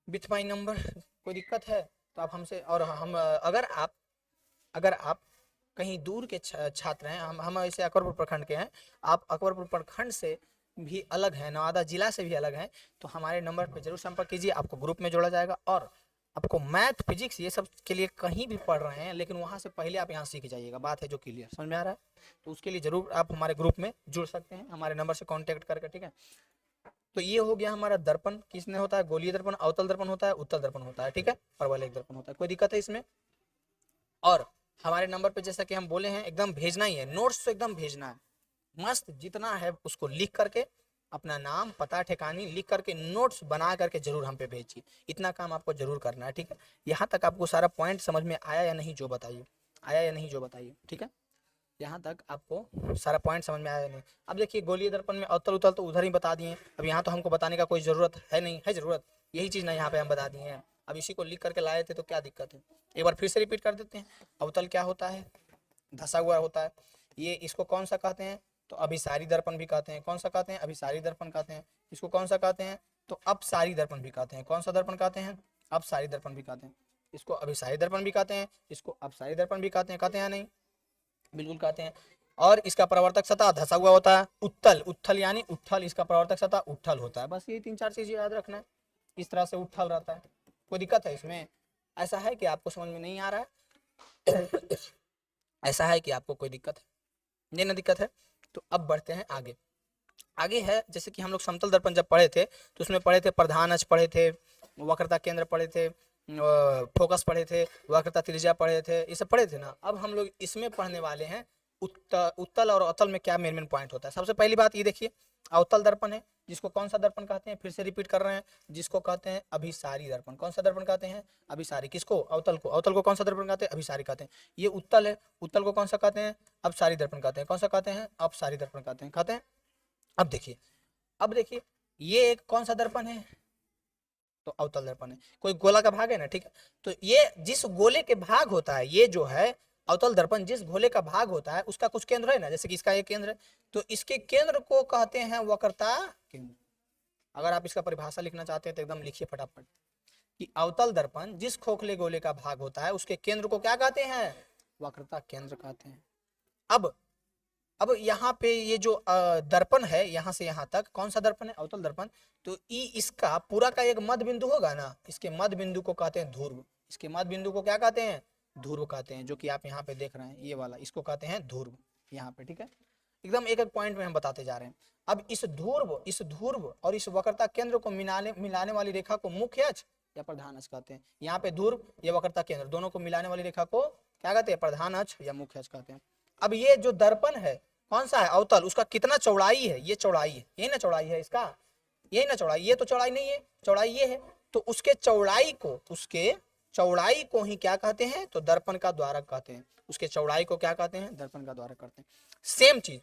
with my number. कोई दिक्कत है तो आप हमसे, और हम अगर आप कहीं दूर के छात्र हैं, हम ऐसे अकबरपुर प्रखंड के हैं, आप अकबरपुर प्रखंड से भी अलग हैं, नवादा जिला से भी अलग हैं, तो हमारे नंबर पर जरूर संपर्क कीजिए, आपको ग्रुप में जोड़ा जाएगा। और आपको मैथ, फिजिक्स ये सब के लिए कहीं भी पढ़ रहे हैं, लेकिन वहाँ से पहले आप यहाँ सीख जाइएगा। बात है जो क्लियर समझ में आ रहा है? तो उसके लिए जरूर आप हमारे ग्रुप में जुड़ सकते हैं हमारे नंबर से कॉन्टेक्ट करके, ठीक है। तो ये हो गया हमारा दर्पण, किसने होता है? गोलीय दर्पण, अवतल दर्पण होता है, उत्तल दर्पण होता है, ठीक है, परवलयिक दर्पण होता है। कोई दिक्कत है इसमें? और हमारे नंबर पे जैसा कि हम बोले हैं, एकदम भेजना ही है, नोट्स तो एकदम भेजना है, मस्त जितना है उसको लिख करके, अपना नाम, पता, ठिकानी लिख करके नोट्स बना करके जरूर हम पे भेजिए। इतना काम आपको जरूर करना है, ठीक है। यहाँ तक आपको सारा पॉइंट समझ में आया या नहीं जो बताइए, आया या नहीं जो बताइए, ठीक है। यहाँ तक आपको सारा पॉइंट समझ में आया या नहीं? अब देखिए, गोलीय दर्पण में अवतल उत्तल तो उधर ही बता दिए, अब यहाँ तो हमको बताने का कोई जरूरत है नहीं, है जरूरत? यही चीज़ ना यहाँ पे हम बता दिए हैं। अब इसी को लिख करके लाए थे तो क्या दिक्कत है? एक बार फिर से रिपीट कर देते हैं। अवतल क्या होता है? धसा हुआ होता है। ये इसको कौन सा कहते हैं? तो अभिसारी दर्पण भी कहते हैं। कौन सा कहते हैं? अभिसारी दर्पण कहते हैं। इसको कौन सा कहते हैं? तो अपसारी दर्पण भी कहते हैं। कौन सा दर्पण कहते हैं? अपसारी दर्पण भी कहते हैं। इसको अभिसारी दर्पण भी कहते हैं, इसको अपसारी दर्पण भी कहते हैं। कहते हैं या नहीं? बिल्कुल कहते हैं। और इसका प्रवर्तक सतह धसा हुआ होता है। उत्तल, उत्थल यानी उठल, इसका प्रवर्तक सतह उठल होता है। बस ये 3-4 चीज याद रखना है। इस तरह से उठल रहता है। कोई दिक्कत है इसमें? ऐसा है कि आपको समझ में नहीं आ रहा है? ऐसा है कि आपको कोई दिक्कत है? नहीं ना दिक्कत है? तो अब बढ़ते हैं आगे। आगे है, जैसे कि हम लोग समतल दर्पण जब पढ़े थे तो उसमें पढ़े थे प्रधान अक्ष पढ़े थे, वक्रता केंद्र पढ़े थे, फोकस पढ़े थे, वक्रता त्रिज्या पढ़े थे, ये सब पढ़े थे ना। अब हम लोग इसमें पढ़ने वाले हैं उत्तल और अवतल में क्या मेन पॉइंट होता है। सबसे पहली बात ये देखिए, अवतल दर्पण है, जिसको कौन सा दर्पण कहते हैं? फिर से रिपीट कर रहे हैं, जिसको कहते हैं अभिसारी दर्पण। कौन सा दर्पण कहते हैं? अभिसारी। किसको? अवतल को। अवतल को कौन सा दर्पण कहते हैं? अभिसारी कहते हैं। ये उत्तल है, उत्तल को कौन सा कहते हैं? अपसारी दर्पण कहते हैं। कौन सा कहते हैं? अपसारी दर्पण कहते हैं। अब देखिए, ये एक कौन सा दर्पण है? तो अवतल दर्पण है। कोई गोला का भाग है ना, ठीक है। तो ये जिस गोले के भाग होता है, ये जो है अवतल दर्पण, जिस गोले का भाग होता है उसका कुछ केंद्र है ना, जैसे कि इसका एक केंद्र है, तो इसके केंद्र को कहते हैं वक्रता केंद्र। अगर आप इसका परिभाषा लिखना चाहते हैं तो एकदम लिखिए फटाफट, कि अवतल दर्पण जिस खोखले गोले का भाग होता है उसके केंद्र को क्या कहते हैं? वक्रता केंद्र कहते हैं। अब यहाँ पे ये जो दर्पण है, यहाँ से यहाँ तक कौन सा दर्पण है? अवतल दर्पण। तो इसका पूरा का एक मध्य बिंदु होगा ना, इसके मध्य बिंदु को कहते हैं ध्रुव। इसके मध्य बिंदु को क्या कहते हैं? ध्रुव कहते हैं। जो कि आप यहाँ पे देख रहे हैं, ये वाला, इसको कहते हैं ध्रुव यहाँ पे, ठीक है। एकदम एक एक पॉइंट में हम बताते जा रहे हैं। अब इस ध्रुव और इस वक्रता केंद्र को मिलाने वाली रेखा को मुख्य अक्ष या प्रधान अक्ष कहते हैं। यहाँ पे ध्रुव, ये वक्रता केंद्र, दोनों को मिलाने वाली रेखा को क्या कहते हैं? प्रधान अक्ष या मुख्य अक्ष कहते हैं। अब ये जो दर्पण है कौन सा है? अवतल, उसका कितना चौड़ाई है? ये चौड़ाई है, यही ना चौड़ाई है इसका, यही ना चौड़ाई। ये तो चौड़ाई नहीं है, चौड़ाई ये है। तो उसके चौड़ाई को ही क्या कहते हैं? तो दर्पण का द्वारक कहते हैं। उसके चौड़ाई को क्या कहते हैं? दर्पण का द्वारक कहते हैं। सेम चीज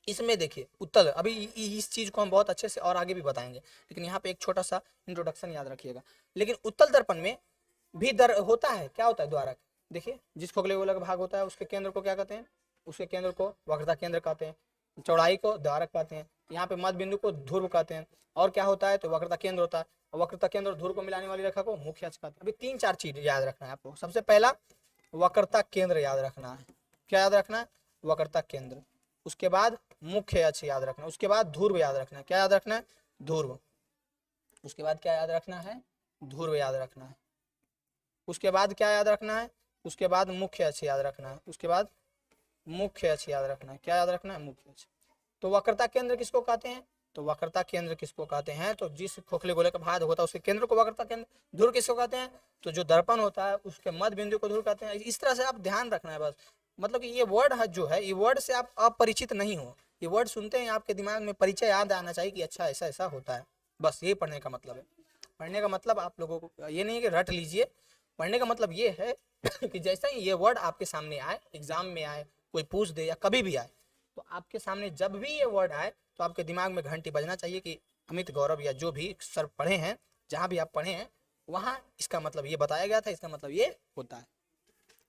इसमें देखिए, उत्तल, अभी इस चीज को हम बहुत अच्छे से और आगे भी बताएंगे, लेकिन यहाँ पे एक छोटा सा इंट्रोडक्शन याद रखिएगा। लेकिन उत्तल दर्पण में भी होता है, क्या होता है? द्वारक। देखिए, जिस खोखले गोले का भाग होता है उसके केंद्र को क्या कहते हैं? उसके केंद्र को वक्रता केंद्र कहते हैं, चौड़ाई को द्वारक कहते हैं, यहाँ पे मध्य बिंदु को ध्रुव कहते हैं, और क्या होता है? तो वक्रता केंद्र होता है, और वक्रता केंद्र और ध्रुव को मिलाने वाली रेखा को मुख्य अक्ष कहते हैं। अभी 3-4 चीज याद रखना है आपको। सबसे पहला वक्रता केंद्र याद रखना है। क्या याद रखना है? वक्रता केंद्र। उसके बाद मुख्य अक्ष याद रखना है। उसके बाद ध्रुव याद रखना है। क्या याद रखना है? ध्रुव। उसके बाद क्या याद रखना है? ध्रुव याद रखना है। उसके बाद क्या याद रखना है? उसके बाद मुख्य अक्ष याद रखना है। उसके बाद मुख्य अक्ष याद रखना है। क्या याद रखना है? मुख्य अक्ष। तो वक्रता केंद्र किसको कहते हैं? तो वक्रता केंद्र किसको कहते हैं? तो जिस खोखले गोले का भाग होता है उसके केंद्र को वक्रता केंद्र। ध्रुव किसको कहते हैं? तो जो दर्पण होता है उसके मध्य बिंदु को ध्रुव कहते हैं। इस तरह से आप ध्यान रखना है बस। मतलब कि ये वर्ड है जो है, ये वर्ड से आप अपरिचित नहीं हो। ये वर्ड सुनते हैं आपके दिमाग में परिचय याद आना चाहिए कि अच्छा ऐसा ऐसा होता है। बस ये पढ़ने का मतलब है। पढ़ने का मतलब आप लोगों को ये नहीं कि रट लीजिए। पढ़ने का मतलब ये है कि जैसा ही ये वर्ड आपके सामने आए, एग्जाम में आए, कोई पूछ दे या कभी भी आए, तो आपके सामने जब भी ये वर्ड आए तो आपके दिमाग में घंटी बजना चाहिए कि अमित गौरव या जो भी सर पढ़े हैं, जहां भी आप पढ़े हैं वहां इसका मतलब ये बताया गया था, इसका मतलब ये होता है,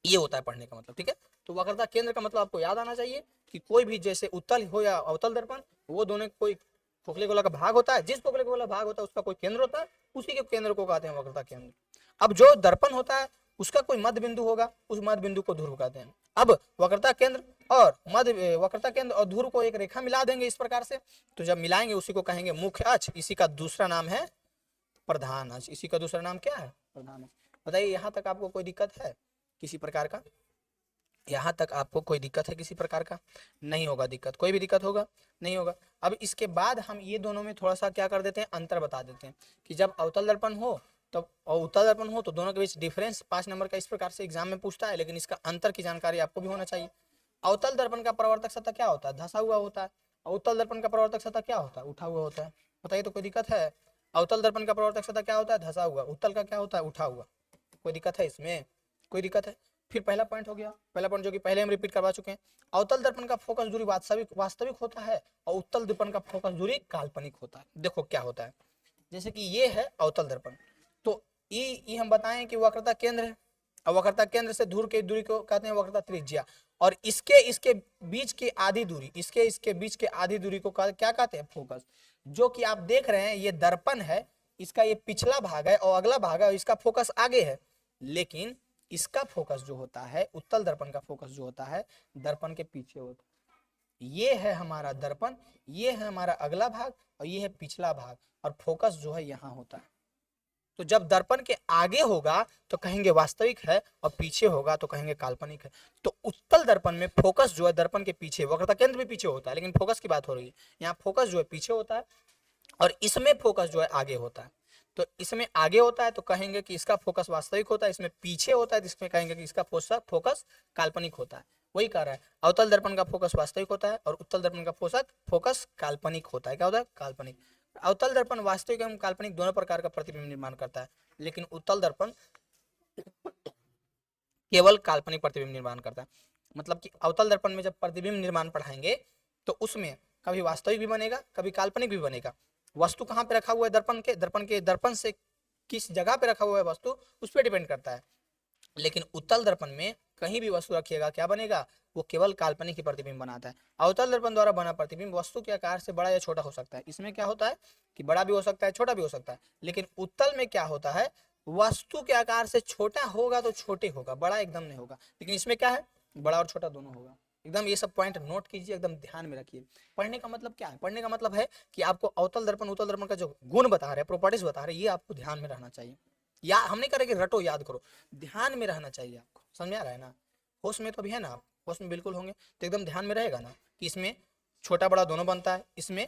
ये होता है पढ़ने का मतलब। ठीक है, तो वक्रता केंद्र का मतलब आपको याद आना चाहिए कि कोई भी जैसे उत्तल हो या अवतल दर्पण, वो दोनों कोई खोखले गोला का भाग होता है, जिस खोखले गोला भाग होता है उसका कोई केंद्र होता है, उसी के केंद्र को कहते हैं वक्रता केंद्र। अब जो दर्पण होता है उसका कोई मध्य बिंदु होगा, उस मध्य बिंदु को ध्रुव कहते हैं। अब वक्रता केंद्र और मध्य वक्रता केंद्र और ध्रुव को एक रेखा मिला देंगे इस प्रकार से, तो जब मिलाएंगे उसी को कहेंगे मुख्य अक्ष, इसी का दूसरा नाम है प्रधान अक्ष। इसी का दूसरा नाम क्या है? प्रधान अक्ष। बताइए यहाँ तक आपको कोई दिक्कत है किसी प्रकार का? यहाँ तक आपको कोई दिक्कत है किसी प्रकार का? नहीं होगा दिक्कत, कोई भी दिक्कत होगा नहीं होगा। अब इसके बाद हम ये दोनों में थोड़ा सा क्या कर देते हैं, अंतर बता देते हैं कि जब अवतल दर्पण हो तब और उत्तल दर्पण हो तो दोनों के बीच डिफरेंस 5 नंबर का इस प्रकार से एग्जाम में पूछता है, लेकिन इसका अंतर की जानकारी आपको भी होना चाहिए। अवतल दर्पण का परावर्तक सतह क्या होता है? धंसा हुआ होता है। और उत्तल दर्पण का परावर्तक सतह क्या होता है? उठा हुआ होता है। बताइए तो कोई दिक्कत है? अवतल दर्पण का परावर्तक सतह क्या होता है? धंसा हुआ। उत्तल का क्या होता है? उठा हुआ। कोई दिक्कत है इसमें? कोई दिक्कत है? फिर पहला पॉइंट हो गया, पहला पॉइंट जो कि पहले हम रिपीट करवा चुके हैं, अवतल दर्पण का फोकस दूरी वास्तविक होता है और उत्तल दर्पण का फोकस दूरी काल्पनिक होता है। देखो क्या होता है, जैसे कि ये है अवतल दर्पण, तो ये हम बताएं कि वक्रता केंद्र है, और वक्रता केंद्र से दूर की दूरी को कहते हैं वक्रता त्रिज्या, और इसके बीच की आधी दूरी, इसके बीच के आधी दूरी को क्या कहते हैं? फोकस। जो कि आप देख रहे हैं ये दर्पण है, इसका ये पिछला भाग है और अगला भाग है और इसका फोकस आगे है, लेकिन इसका फोकस जो होता है, उत्तल दर्पण का फोकस जो होता है दर्पण के पीछे होता है। ये है हमारा दर्पण, ये है हमारा अगला भाग और ये है पिछला भाग, और फोकस जो है यहाँ होता है। तो जब दर्पण के आगे होगा तो कहेंगे वास्तविक है और पीछे होगा तो कहेंगे काल्पनिक है। तो उत्तल दर्पण में फोकस जो है दर्पण के पीछे, वक्रता केंद्र भी पीछे होता है लेकिन फोकस की बात हो रही है, यहाँ फोकस जो है पीछे होता है और इसमें फोकस जो है आगे होता है। तो इसमें आगे होता है तो कहेंगे कि इसका फोकस वास्तविक होता है, इसमें पीछे होता है तो इसमें कहेंगे कि इसका फोकस काल्पनिक होता है। वही कह रहा है, अवतल दर्पण का फोकस वास्तविक होता है और उत्तल दर्पण का फोकस काल्पनिक होता है। क्या होता है? काल्पनिक। अवतल दर्पण वास्तविक एवं काल्पनिक दोनों प्रकार का प्रतिबिंब निर्माण करता है, लेकिन उत्तल दर्पण केवल काल्पनिक प्रतिबिंब निर्माण करता है। मतलब कि अवतल दर्पण में जब प्रतिबिंब निर्माण पढ़ाएंगे तो उसमें कभी वास्तविक भी बनेगा, कभी काल्पनिक भी बनेगा। वस्तु कहाँ पे रखा हुआ है? दर्पण से किस जगह पे रखा हुआ है वस्तु, उस पर डिपेंड करता है। लेकिन उत्तल दर्पण में कहीं भी वस्तु रखिएगा क्या बनेगा? वो केवल काल्पनिक ही प्रतिबिंब बनाता है। अवतल दर्पण द्वारा बना प्रतिबिंब वस्तु के आकार से बड़ा या छोटा हो सकता है। इसमें क्या होता है कि बड़ा भी हो सकता है, छोटा भी हो सकता है, लेकिन उत्तल में क्या होता है, वस्तु के आकार से छोटा होगा तो छोटे होगा, बड़ा एकदम नहीं होगा। लेकिन इसमें क्या है, बड़ा और छोटा दोनों होगा। एकदम ये सब पॉइंट नोट कीजिए, एकदम ध्यान में रखिए। पढ़ने का मतलब क्या है? पढ़ने का मतलब है कि आपको अवतल दर्पण उत्तल दर्पण का जो गुण बता रहे हैं, प्रॉपर्टीज बता रहे हैं, ये आपको ध्यान में रहना चाहिए। या हम नहीं कह रहे कि रटो याद करो, ध्यान में रहना चाहिए आपको। समझ में आ रहा है ना? होश में तो अभी है ना आप? होश में बिल्कुल होंगे तो एकदम ध्यान में रहेगा ना कि इसमें छोटा बड़ा दोनों बनता है, इसमें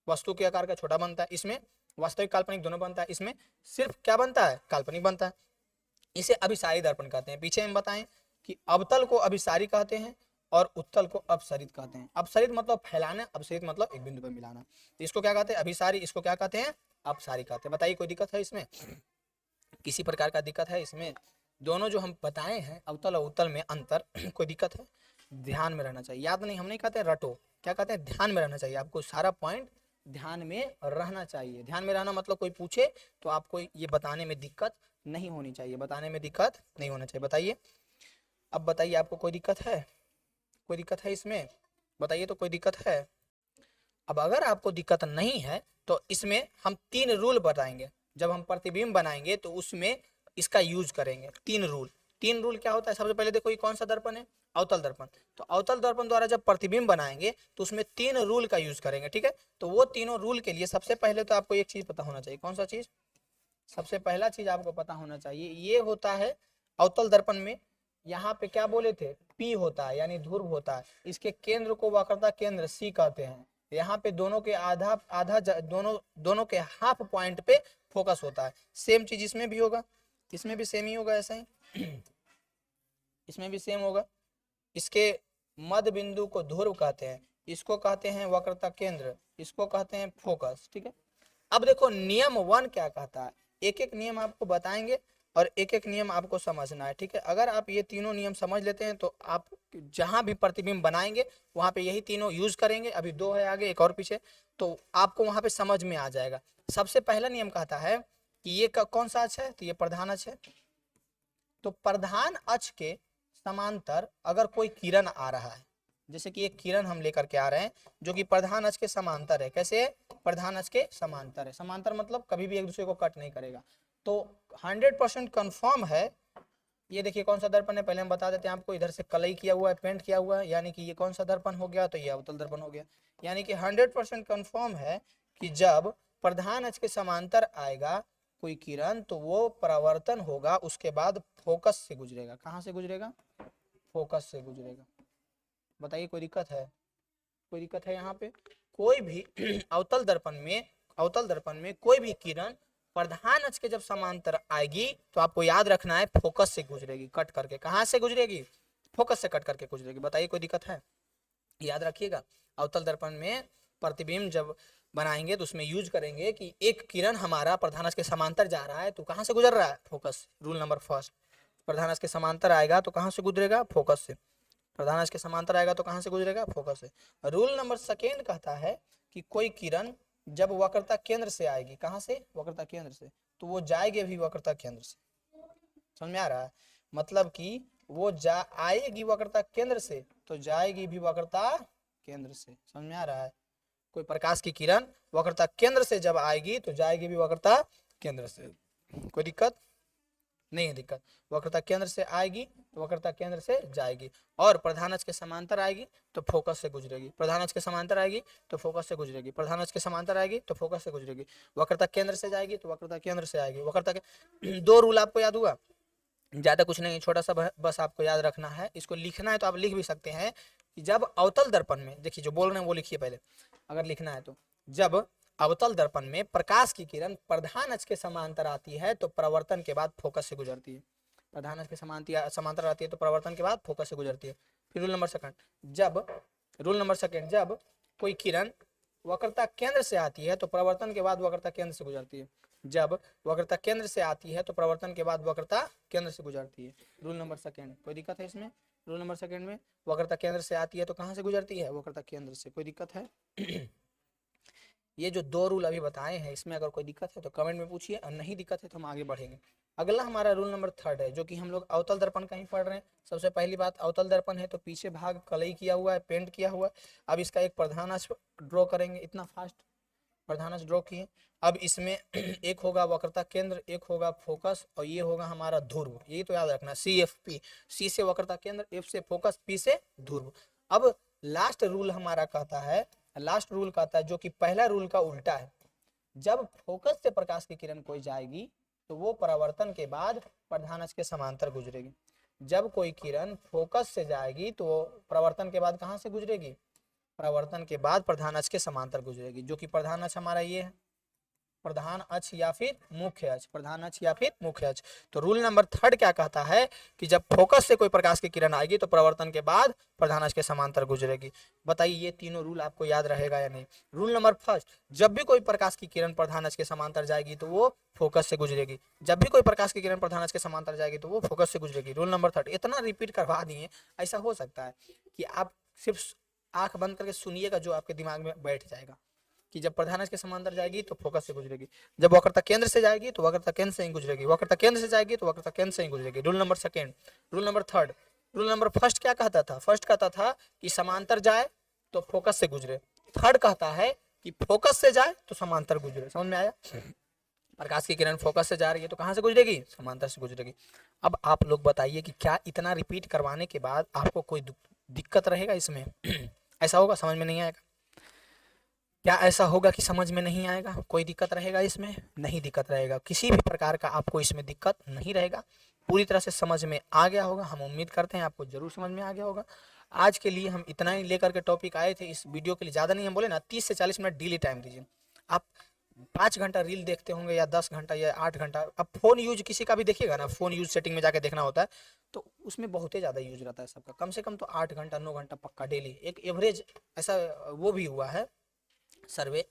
वस्तु के आकार का छोटा बनता है, इसमें वास्तविक काल्पनिक दोनों बनता है, इसमें सिर्फ क्या बनता है? काल्पनिक बनता है। इसे अभिसारी दर्पण कहते हैं। पीछे हम बताएं कि अवतल को अभिसारी कहते हैं और उत्तल को अपसरित कहते हैं। अपसरित मतलब फैलाना, अपसरित मतलब एक बिंदु पर मिलाना। तो इसको क्या कहते हैं? अभिसारी। इसको क्या कहते हैं? अपसारी कहते हैं। बताइए कोई दिक्कत है इसमें? किसी प्रकार का दिक्कत है इसमें? दोनों जो हम बताए हैं अवतल और उत्तल में अंतर कोई दिक्कत है? ध्यान में रहना चाहिए। याद नहीं, हम नहीं कहते रटो, क्या कहते हैं? ध्यान में रहना चाहिए। आपको सारा पॉइंट ध्यान में रहना चाहिए। ध्यान में रहना मतलब कोई पूछे तो आपको ये बताने में दिक्कत नहीं होनी चाहिए, बताने में दिक्कत नहीं होना चाहिए। बताइए, अब बताइए आपको कोई दिक्कत है? कोई दिक्कत है इसमें? बताइए तो कोई दिक्कत है? अब अगर आपको दिक्कत नहीं है तो इसमें हम 3 रूल बताएंगे। जब हम प्रतिबिंब बनाएंगे तो उसमें इसका यूज करेंगे। 3 रूल। 3 रूल क्या होता है? सबसे पहले देखो ये कौन सा दर्पण है? अवतल दर्पण। तो अवतल दर्पण द्वारा जब प्रतिबिंब बनाएंगे तो उसमें 3 रूल का यूज करेंगे। ठीक है, तो वो तीनों रूल के लिए सबसे पहले तो आपको एक चीज पता होना चाहिए। कौन सा चीज? सबसे पहला चीज आपको पता होना चाहिए, ये होता है अवतल दर्पण में यहाँ पे क्या बोले थे? पी होता है यानी ध्रुव होता है। इसके केंद्र को वक्रता केंद्र सी कहते हैं। यहाँ पे दोनों के आधा दोनों के हाफ पॉइंट पे फोकस होता है। सेम चीज इसमें भी होगा, इसमें भी सेम ही होगा, ऐसा ही इसमें भी सेम होगा। इसके मध्य बिंदु को ध्रुव कहते हैं, इसको कहते हैं वक्रता केंद्र, इसको कहते हैं फोकस। ठीक है, अब देखो नियम 1 क्या कहता है, एक एक नियम आपको बताएंगे और एक एक नियम आपको समझना है, ठीक है। अगर आप ये तीनों नियम समझ लेते हैं तो आप जहां भी प्रतिबिंब बनाएंगे वहां पे यही तीनों यूज करेंगे। अभी दो है आगे, एक और पीछे, तो आपको वहां पे समझ में आ जाएगा। सबसे पहला नियम कहता है कि ये कौन सा अक्ष है, तो ये प्रधान अक्ष है। तो प्रधान अक्ष के समांतर अगर कोई किरण आ रहा है, जैसे कि एक किरण हम लेकर के आ रहे हैं जो कि प्रधान अक्ष के समांतर है। कैसे है, प्रधान अक्ष के समांतर है। समांतर मतलब कभी भी एक दूसरे को कट नहीं करेगा। तो 100% कंफर्म है। ये देखिए कौन सा दर्पण है, पहले हम बता देते हैं आपको। इधर से कलई किया हुआ है, पेंट किया हुआ है, यानी कि ये कौन सा दर्पण हो गया, तो ये अवतल दर्पण हो गया। यानी कि 100% कंफर्म है कि जब प्रधान अक्ष के समांतर आएगा कोई किरण तो वो परावर्तन होगा, उसके बाद फोकस से गुजरेगा। कहाँ से गुजरेगा, फोकस से गुजरेगा। बताइए कोई दिक्कत है, कोई दिक्कत है यहाँ पे? कोई भी अवतल दर्पण में कोई भी किरण प्रधान अक्ष के जब समांतर आएगी तो आपको याद रखना है फोकस से गुजरेगी, कट करके। कहाँ से गुजरेगी, फोकस से कट करके गुजरेगी। बताइए कोई दिक्कत है, याद रखिएगा। अवतल दर्पण में प्रतिबिंब जब बनाएंगे तो उसमें यूज करेंगे कि एक किरण हमारा प्रधान अक्ष के समांतर जा रहा है तो कहाँ से गुजर रहा है, फोकस। रूल नंबर फर्स्ट, प्रधान अक्ष के समांतर आएगा तो कहाँ से गुजरेगा, फोकस से। प्रधान अक्ष के समांतर आएगा तो कहाँ से गुजरेगा, फोकस से। रूल नंबर सेकेंड कहता है कि कोई किरण जब वक्रता केंद्र से आएगी, कहाँ से, वक्रता केंद्र से, तो वो जाएगी भी वक्रता केंद्र से। समझ में आ रहा है, मतलब कि वो आएगी वक्रता केंद्र से तो जाएगी भी वक्रता केंद्र से। समझ में आ रहा है, कोई प्रकाश की किरण वक्रता केंद्र से जब आएगी तो जाएगी भी वक्रता केंद्र से। कोई दिक्कत नहीं है, दिक्कत। वक्रता केंद्र से आएगी तो वक्रता केंद्र से जाएगी, और प्रधान अक्ष के समांतर आएगी तो फोकस से गुजरेगी। प्रधान अक्ष के समांतर आएगी तो फोकस से गुजरेगी, प्रधान अक्ष के समांतर आएगी तो फोकस से गुजरेगी। वक्रता केंद्र से जाएगी तो वक्रता केंद्र से आएगी। वक्रता के दो रूल आपको याद हुआ, ज्यादा कुछ नहीं, छोटा सा बस आपको याद रखना है। इसको लिखना है तो आप लिख भी सकते हैं कि जब अवतल दर्पण में, देखिए जो बोल रहे हैं वो लिखिए पहले, अगर लिखना है तो। जब अवतल दर्पण में प्रकाश की किरण प्रधान अक्ष के समांतर आती है तो प्रवर्तन के बाद फोकस से गुजरती है। प्रधान अक्ष के समांतर आती है तो प्रवर्तन के बाद फोकस से गुजरती है। फिर रूल नंबर सेकंड, जब कोई किरण वक्रता केंद्र से आती है तो प्रवर्तन के बाद वक्रता केंद्र से गुजरती है। जब वक्रता केंद्र से आती है तो प्रवर्तन के बाद वक्रता केंद्र से गुजरती है। रूल नंबर सेकंड, कोई दिक्कत है इसमें? रूल नंबर सेकंड में वक्रता केंद्र से आती है तो कहाँ से गुजरती है, वक्रता केंद्र से। कोई दिक्कत है? ये जो दो रूल अभी बताए हैं इसमें अगर कोई दिक्कत है तो कमेंट में पूछिए, और नहीं दिक्कत है तो हम आगे बढ़ेंगे। अगला हमारा रूल नंबर थर्ड है, जो कि हम लोग अवतल दर्पण का ही पढ़ रहे हैं। सबसे पहली बात, अवतल दर्पण है तो पीछे भाग कलई किया हुआ है, पेंट किया हुआ है। अब इसका एक प्रधान अक्ष ड्रॉ करेंगे, इतना फास्ट प्रधान अक्ष ड्रॉ किए। अब इसमें एक होगा वक्रता केंद्र, एक होगा फोकस, और ये होगा हमारा ध्रुव। ये तो याद रखना, CFP, C से वक्रता केंद्र, F से फोकस, P से ध्रुव। अब लास्ट रूल हमारा कहता है, जो कि पहला रूल का उल्टा है। जब फोकस से प्रकाश की किरण कोई जाएगी तो वो परावर्तन के बाद प्रधान अक्ष के समांतर गुजरेगी। जब कोई किरण फोकस से जाएगी तो वो परावर्तन के बाद कहाँ से गुजरेगी, परावर्तन के बाद प्रधान अक्ष के समांतर गुजरेगी, जो कि प्रधान अक्ष हमारा ये है, प्रधान अक्ष या फिर मुख्य अक्ष, प्रधान अक्ष या फिर मुख्य अक्ष। तो रूल नंबर थर्ड क्या कहता है कि जब फोकस से कोई प्रकाश की किरण आएगी तो प्रवर्तन के बाद प्रधान अक्ष के समांतर गुजरेगी। बताइए ये तीनों रूल आपको याद रहेगा या नहीं? रूल नंबर फर्स्ट, जब भी कोई प्रकाश की किरण प्रधान अक्ष के समांतर जाएगी तो वो फोकस से गुजरेगी। जब भी कोई प्रकाश की किरण प्रधान अक्ष के समांतर जाएगी तो वो फोकस से गुजरेगी। रूल नंबर थर्ड, इतना रिपीट करवा दिए। ऐसा हो सकता है कि आप सिर्फ आंख बंद करके सुनिएगा, जो आपके दिमाग में बैठ जाएगा कि जब प्रधान अक्ष के समांतर जाएगी तो फोकस से गुजरेगी, जब वक्रता केंद्र से जाएगी तो वक्रता केंद्र से ही गुजरेगी, वक्रता केंद्र से जाएगी तो वक्रता केंद्र से ही गुजरेगी। Rule number second. Rule number third, rule number first क्या कहता था? फर्स्ट कहता था कि समांतर जाए तो फोकस से गुजरे। थर्ड कहता है कि फोकस से जाए तो समांतर गुजरे। समझ में आया? प्रकाश की किरण फोकस से जा रही है तो कहाँ से गुजरेगी, समांतर से गुजरेगी। अब आप लोग बताइए कि क्या इतना रिपीट करवाने के बाद आपको कोई दिक्कत रहेगा इसमें? ऐसा होगा समझ में नहीं आएगा? क्या ऐसा होगा कि समझ में नहीं आएगा? कोई दिक्कत रहेगा इसमें? नहीं दिक्कत रहेगा, किसी भी प्रकार का आपको इसमें दिक्कत नहीं रहेगा। पूरी तरह से समझ में आ गया होगा, हम उम्मीद करते हैं आपको जरूर समझ में आ गया होगा। आज के लिए हम इतना ही लेकर के टॉपिक आए थे। इस वीडियो के लिए ज़्यादा नहीं, हम बोले ना 30 से 40 मिनट डेली टाइम दीजिए। आप 5 घंटा रील देखते होंगे या 10 घंटा या 8 घंटा। अब फोन यूज किसी का भी देखिएगा ना, फोन यूज सेटिंग में जाके देखना होता है तो उसमें बहुत ही ज़्यादा यूज रहता है सबका। कम से कम तो 8 घंटा 9 घंटा पक्का डेली, एक एवरेज ऐसा वो भी हुआ है सर्वे।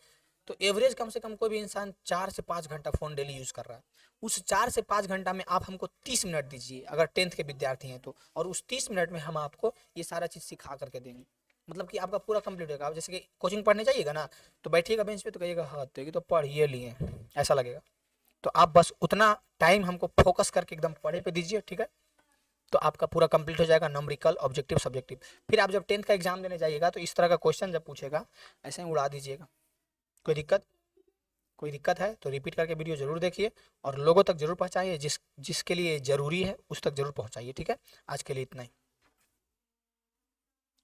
तो एवरेज कम से कम कोई भी इंसान 4 से 5 घंटा फ़ोन डेली यूज़ कर रहा है। उस 4 से 5 घंटा में आप हमको 30 मिनट दीजिए अगर 10th के विद्यार्थी हैं तो, और उस 30 मिनट में हम आपको ये सारा चीज़ सिखा करके देंगे। मतलब कि आपका पूरा कंप्लीट होगा। आप जैसे कि कोचिंग पढ़ने जाइएगा ना, तो बैठिएगा बेंच पे तो कहिएगा हाँ तो ये तो पढ़ ये लिए, ऐसा लगेगा। तो आप बस उतना टाइम हमको फोकस करके एकदम पढ़े पे दीजिए, ठीक है। तो आपका पूरा कंप्लीट हो जाएगा, नंबरिकल, ऑब्जेक्टिव, सब्जेक्टिव। फिर आप जब 10th का एग्जाम देने जाइएगा तो इस तरह का क्वेश्चन जब पूछेगा ऐसे ही उड़ा दीजिएगा। कोई दिक्कत है तो रिपीट करके वीडियो जरूर देखिए और लोगों तक जरूर पहुंचाइए, जिसके लिए जरूरी है उस तक जरूर पहुंचाइए, ठीक है। आज के लिए इतना ही।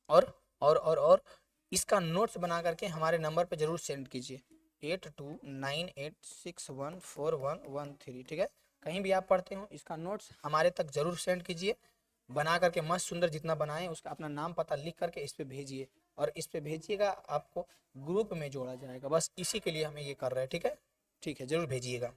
और इसका नोट्स बना करके हमारे नंबर पे जरूर सेंड कीजिए 8298614113, ठीक है। कहीं भी आप पढ़ते हो इसका नोट्स हमारे तक जरूर सेंड कीजिए, बना करके मस्त सुंदर, जितना बनाएं उसका अपना नाम पता लिख करके इस पे भेजिए, और इस पे भेजिएगा आपको ग्रुप में जोड़ा जाएगा। बस इसी के लिए हमें ये कर रहे हैं, ठीक है। ठीक है, जरूर भेजिएगा।